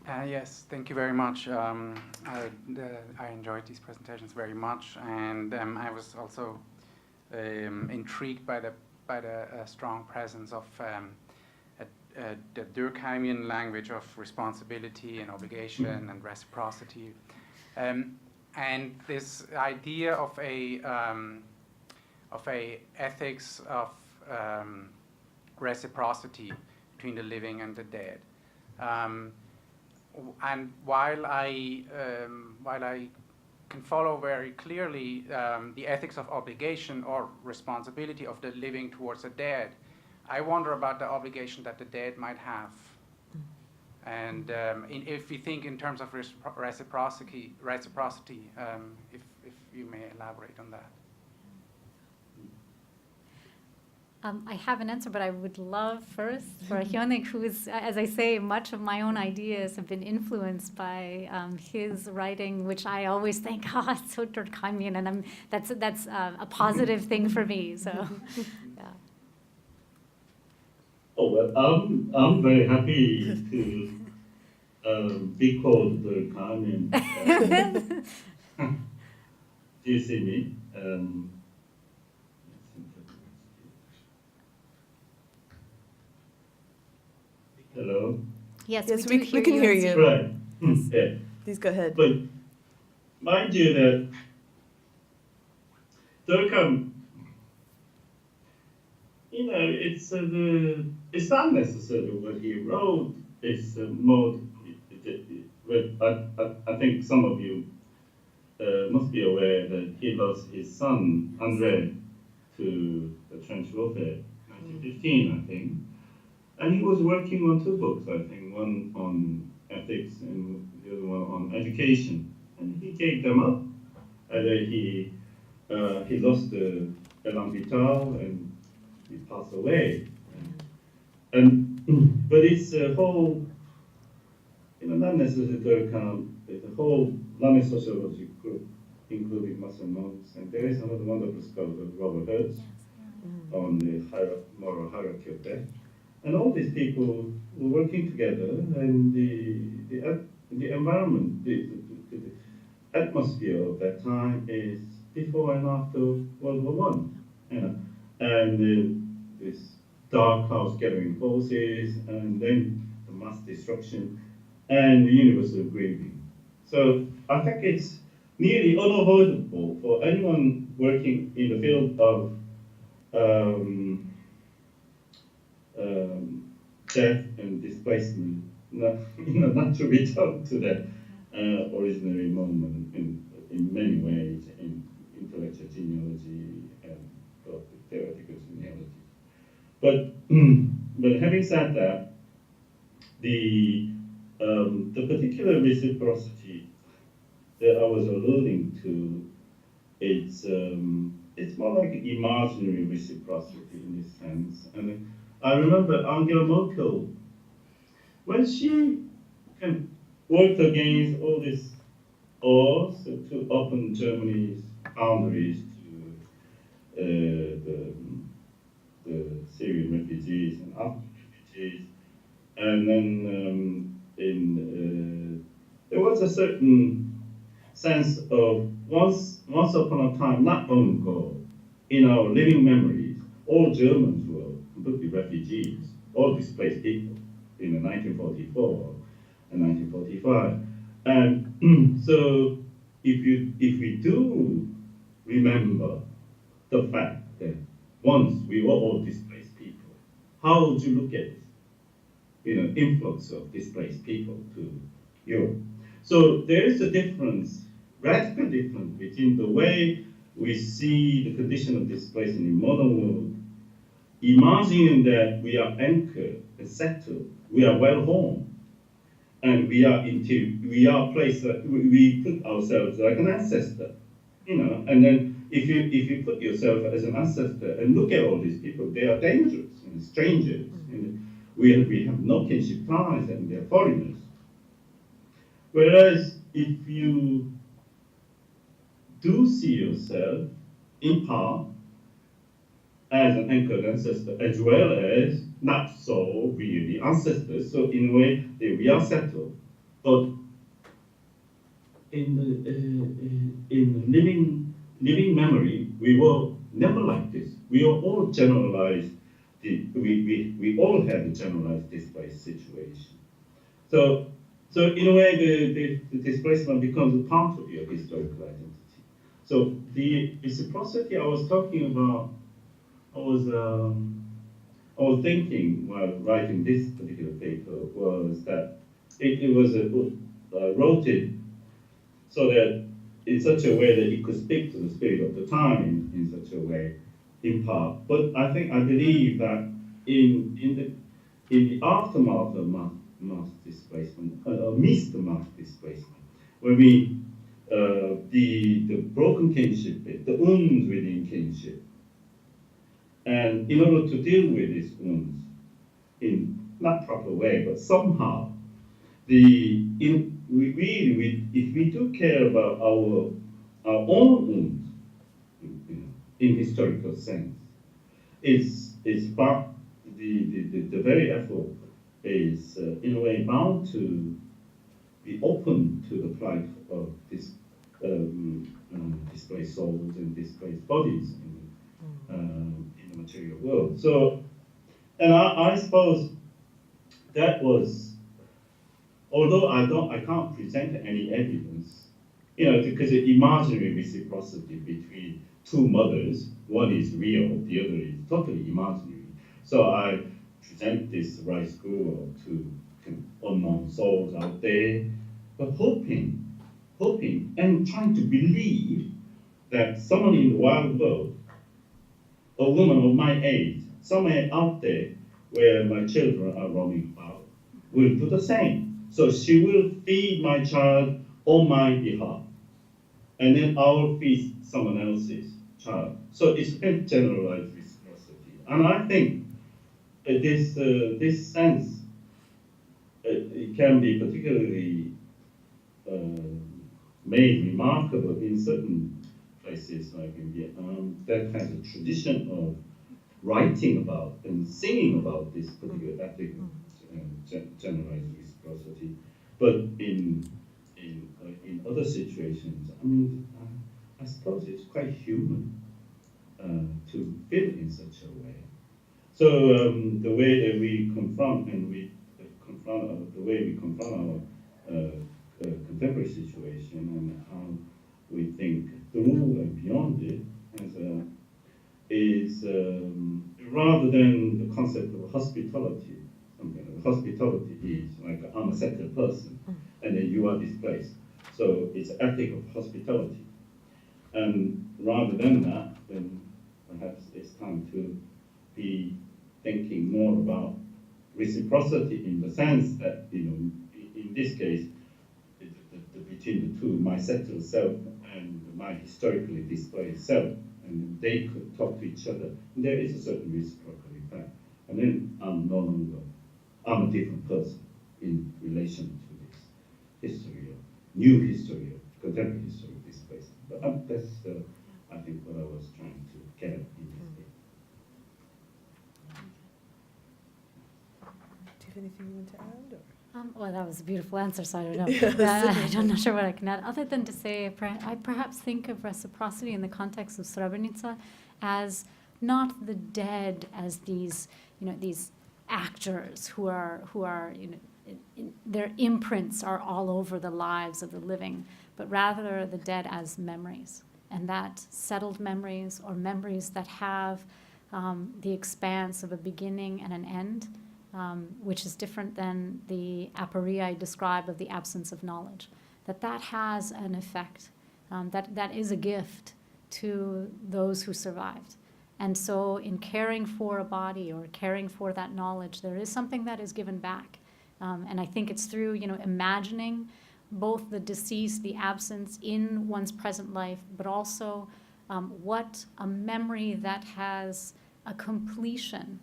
Speaker 10: Yes, thank you very much. I enjoyed these presentations very much, and I was also intrigued by the strong presence of the Durkheimian language of responsibility and obligation and reciprocity. And this idea of a ethics of reciprocity between the living and the dead. And while I can follow very clearly the ethics of obligation or responsibility of the living towards the dead, I wonder about the obligation that the dead might have. And if we think in terms of reciprocity, if you may elaborate on that.
Speaker 4: I have an answer, but I would love first for Hyonik, who is, as I say, much of my own ideas have been influenced by his writing, which I always think, oh, it's so Durkheimian, and that's a positive thing for me. So, yeah.
Speaker 3: Oh, well, I'm very happy to be called Durkheimian. Do you see me? Hello?
Speaker 4: Yes,
Speaker 1: Yes,
Speaker 4: we
Speaker 1: we
Speaker 4: do
Speaker 1: can hear
Speaker 4: on
Speaker 1: you.
Speaker 4: Zoom.
Speaker 3: Right. Yeah.
Speaker 1: Please go ahead.
Speaker 3: But mind you that Durkheim, it's not necessarily what he wrote. It's more. I think some of you must be aware that he lost his son André to the trench warfare, 1915, I think. And he was working on two books, I think, one on ethics and the other one on education. And he gave them up. And then he lost the Elan Vital and he passed away. But it's a whole, not necessarily Durkheim, it's a whole Lame sociology group, including Marcel Mauss. And there is another wonderful scholar, Robert Hertz, on the moral hierarchy of death. And all these people were working together, and the environment, the atmosphere of that time is before and after World War I. And this dark house gathering forces, and then the mass destruction, and the universal grieving. So I think it's nearly unavoidable for anyone working in the field of death and displacement, not to return to that originary moment in many ways, in intellectual genealogy and theoretical genealogy. But having said that, the particular reciprocity that I was alluding to, it's more like imaginary reciprocity in this sense. And I remember Angela Merkel, when she worked against all these odds to open Germany's boundaries to the Syrian refugees and Afghan refugees, and then there was a certain sense of once upon a time, not long ago, in our living memories, all Germans were completely refugees, all displaced people in 1944 and 1945. And so if we do remember the fact that once we were all displaced people, how would you look at this? Influx of displaced people to Europe. So there is a difference, radical difference between the way we see the condition of displacement in modern world, imagining that we are anchored and settled, we are well home, and we are placed, we put ourselves like an ancestor, and then if you put yourself as an ancestor and look at all these people, they are dangerous and strangers, and we have no kinship ties and they're foreigners. Whereas if you do see yourself in part as an anchored ancestor, as well as not so really ancestors, so in a way we are settled, but in living memory, we were never like this. We are all generalized. We all had a generalized displaced situation. So in a way, the displacement becomes a part of your historical identity. So the reciprocity I was talking about, I was thinking while writing this particular paper was that it was wrote it so that in such a way that it could speak to the spirit of the time in such a way, in part. But I believe that in the aftermath of mass displacement, amidst the mass displacement, when we the broken kinship, the wounds within kinship, And in order to deal with these wounds in not proper way, but somehow, if we do care about our own wounds, in historical sense, it's part, the very effort is in a way bound to be open to the plight of displaced souls and displaced bodies in the material world. So, and I suppose that was, although I can't present any evidence, because the imaginary reciprocity between two mothers, one is real, the other is totally imaginary. So I present this rice gruel to unknown souls out there, but hoping and trying to believe that someone in the wild world, a woman of my age, somewhere out there where my children are roaming about, will do the same. So she will feed my child on my behalf, and then I will feed someone else's child. So it's a generalized reciprocity. And I think this sense, it can be particularly made remarkable in certain places like in Vietnam that has a tradition of writing about and singing about this particular ethic generalized reciprocity. But in other situations, I mean, I suppose it's quite human to feel in such a way. So the way that we confront and the way we confront our contemporary situation and how we think through and beyond it is rather than the concept of hospitality. Hospitality is like I'm a settled person, and then you are displaced. So it's an ethic of hospitality. And rather than that, then perhaps it's time to be thinking more about reciprocity in the sense that, in this case, between the two, my settled self and my historically displaced self, and they could talk to each other. And there is a certain reciprocal effect. And then I'm a different person in relation to this new history of contemporary history of this place. But that's, I think, what I was trying to get at in this case.
Speaker 1: Do you have anything you want to add? Or?
Speaker 4: Well, that was a beautiful answer, so I don't know.
Speaker 1: Yes.
Speaker 4: I'm not sure what I can add, other than to say I perhaps think of reciprocity in the context of Srebrenica as not the dead as these, these actors who are their imprints are all over the lives of the living, but rather the dead as memories, and that settled memories or memories that have the expanse of a beginning and an end. Which is different than the aporia I described of the absence of knowledge, that has an effect, that is a gift to those who survived. And so in caring for a body or caring for that knowledge, there is something that is given back. And I think it's through, imagining both the deceased, the absence in one's present life, but also what a memory that has a completion,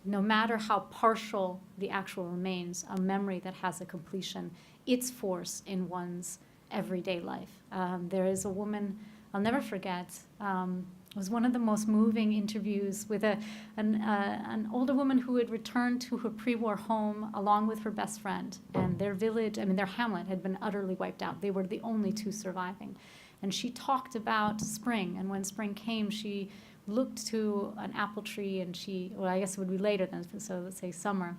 Speaker 4: no matter how partial the actual remains, a memory that has a completion, its force in one's everyday life. There is a woman I'll never forget. It was one of the most moving interviews with an older woman who had returned to her pre-war home along with her best friend. And their village, their hamlet had been utterly wiped out. They were the only two surviving. And she talked about spring, and when spring came, she looked to an apple tree, and I guess it would be later then, so let's say summer,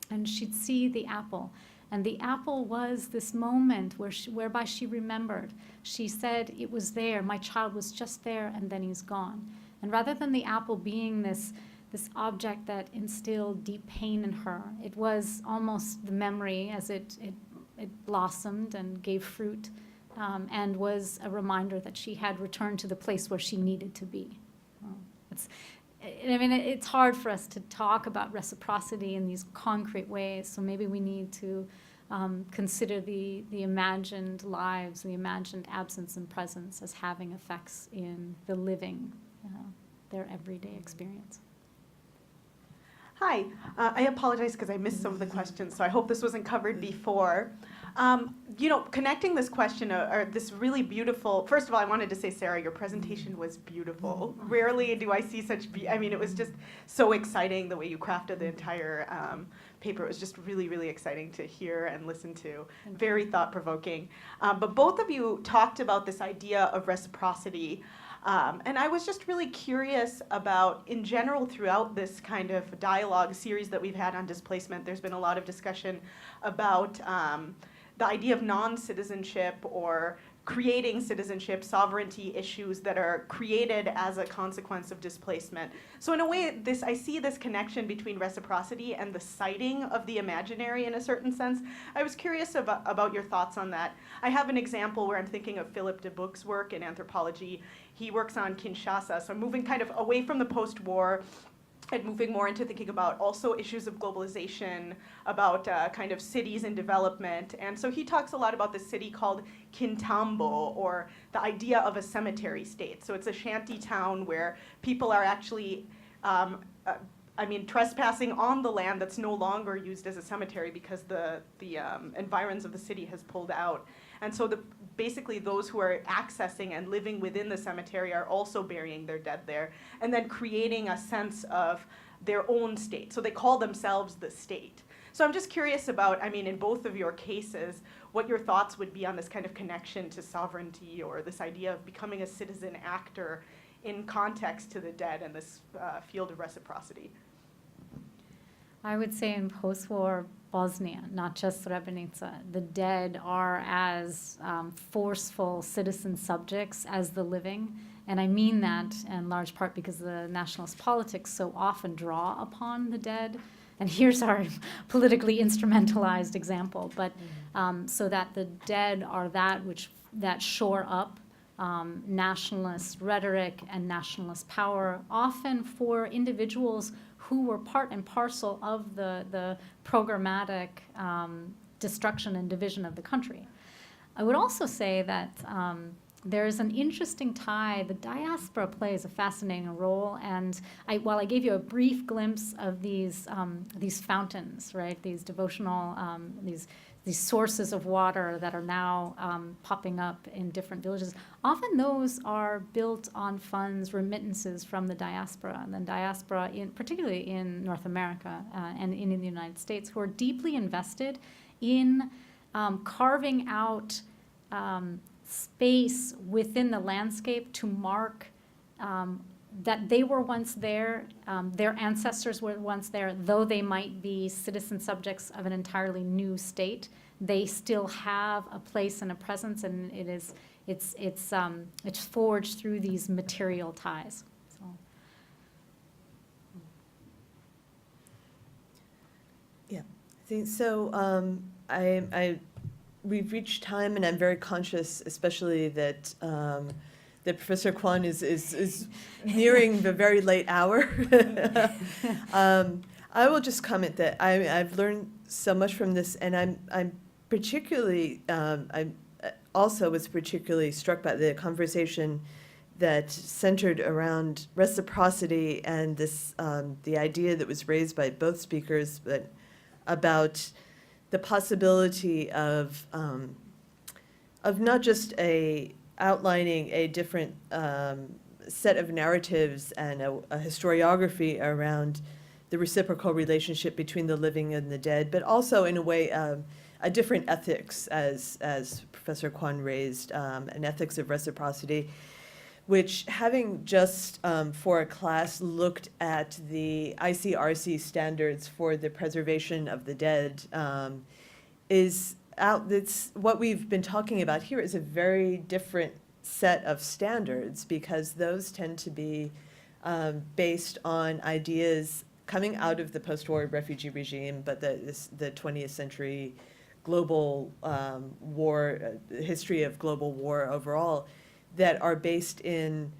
Speaker 4: and she'd see the apple. And the apple was this moment whereby she remembered. She said, it was there, my child was just there, and then he's gone. And rather than the apple being this object that instilled deep pain in her, it was almost the memory as it blossomed and gave fruit, and was a reminder that she had returned to the place where she needed to be. It's hard for us to talk about reciprocity in these concrete ways, so maybe we need to consider the imagined lives, the imagined absence and presence as having effects in the living, their everyday experience.
Speaker 11: Hi, I apologize because I missed some of the questions, so I hope this wasn't covered before. Connecting this question, or this really beautiful, first of all, I wanted to say, Sarah, your presentation was beautiful. Rarely do I see such, it was just so exciting the way you crafted the entire paper. It was just really, really exciting to hear and listen to. Very thought-provoking. But both of you talked about this idea of reciprocity. And I was just really curious about, in general, throughout this kind of dialogue series that we've had on displacement, there's been a lot of discussion about the idea of non-citizenship or creating citizenship, sovereignty issues that are created as a consequence of displacement. So in a way, I see this connection between reciprocity and the siting of the imaginary in a certain sense. I was curious about your thoughts on that. I have an example where I'm thinking of Philip Dubuc's work in anthropology. He works on Kinshasa, so I'm moving kind of away from the post-war and moving more into thinking about also issues of globalization, about kind of cities in development. And so he talks a lot about this city called Kintambo, or the idea of a cemetery state. So it's a shanty town where people are actually trespassing on the land that's no longer used as a cemetery because the environs of the city has pulled out. And so basically those who are accessing and living within the cemetery are also burying their dead there, and then creating a sense of their own state. So they call themselves the state. So I'm just curious about, in both of your cases, what your thoughts would be on this kind of connection to sovereignty, or this idea of becoming a citizen actor in context to the dead and this field of reciprocity.
Speaker 4: I would say in post-war Bosnia, not just Srebrenica, the dead are as forceful citizen subjects as the living. And I mean that in large part because the nationalist politics so often draw upon the dead. And here's our politically instrumentalized example. But so that the dead are that shore up nationalist rhetoric and nationalist power, often for individuals who were part and parcel of the programmatic destruction and division of the country. I would also say that there's an interesting tie. The diaspora plays a fascinating role, and while I gave you a brief glimpse of these fountains, right, these devotional, these sources of water that are now popping up in different villages, often those are built on funds, remittances from the diaspora, and the diaspora, particularly in North America and in the United States, who are deeply invested in carving out space within the landscape to mark that they were once there, their ancestors were once there, though they might be citizen subjects of an entirely new state, they still have a place and a presence, and it's forged through these material ties.
Speaker 1: Yeah, I think so. We've reached time, and I'm very conscious, especially that that Professor Kwon is nearing the very late hour. I will just comment that I've learned so much from this, and I'm particularly I also was particularly struck by the conversation that centered around reciprocity and this the idea that was raised by both speakers, but about the possibility of not just outlining a different set of narratives and a historiography around the reciprocal relationship between the living and the dead, but also in a way a different ethics, as Professor Kwon raised, an ethics of reciprocity, which, having just for a class looked at the ICRC standards for the preservation of the dead, is out. That's what we've been talking about here is a very different set of standards, because those tend to be based on ideas coming out of the post-war refugee regime, but the 20th century global war, history of global war overall, that are based in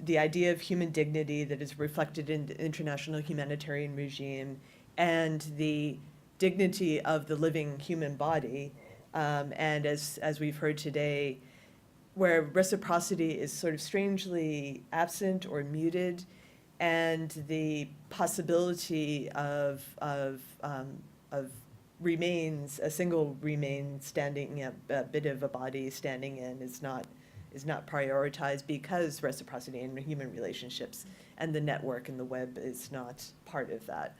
Speaker 1: the idea of human dignity that is reflected in the international humanitarian regime, and the dignity of the living human body. And as we've heard today, where reciprocity is sort of strangely absent or muted, and the possibility of remains, a single remain standing, a bit of a body standing in is not prioritized because reciprocity in human relationships and the network and the web is not part of that.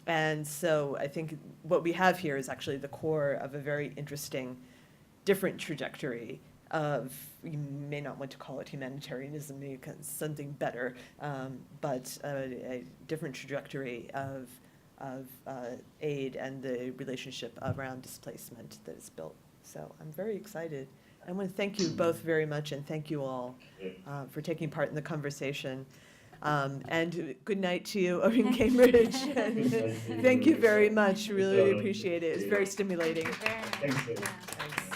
Speaker 1: And so I think what we have here is actually the core of a very interesting, different trajectory of, you may not want to call it humanitarianism, something better, but a different trajectory of aid and the relationship around displacement that is built. So I'm very excited. I want to thank you both very much, and thank you all for taking part in the conversation. And good night to you over in Cambridge. And thank you very much. Really appreciate it. It's very stimulating.
Speaker 4: Very nice.
Speaker 2: Thanks, Ed.
Speaker 4: Yeah.
Speaker 1: Thanks.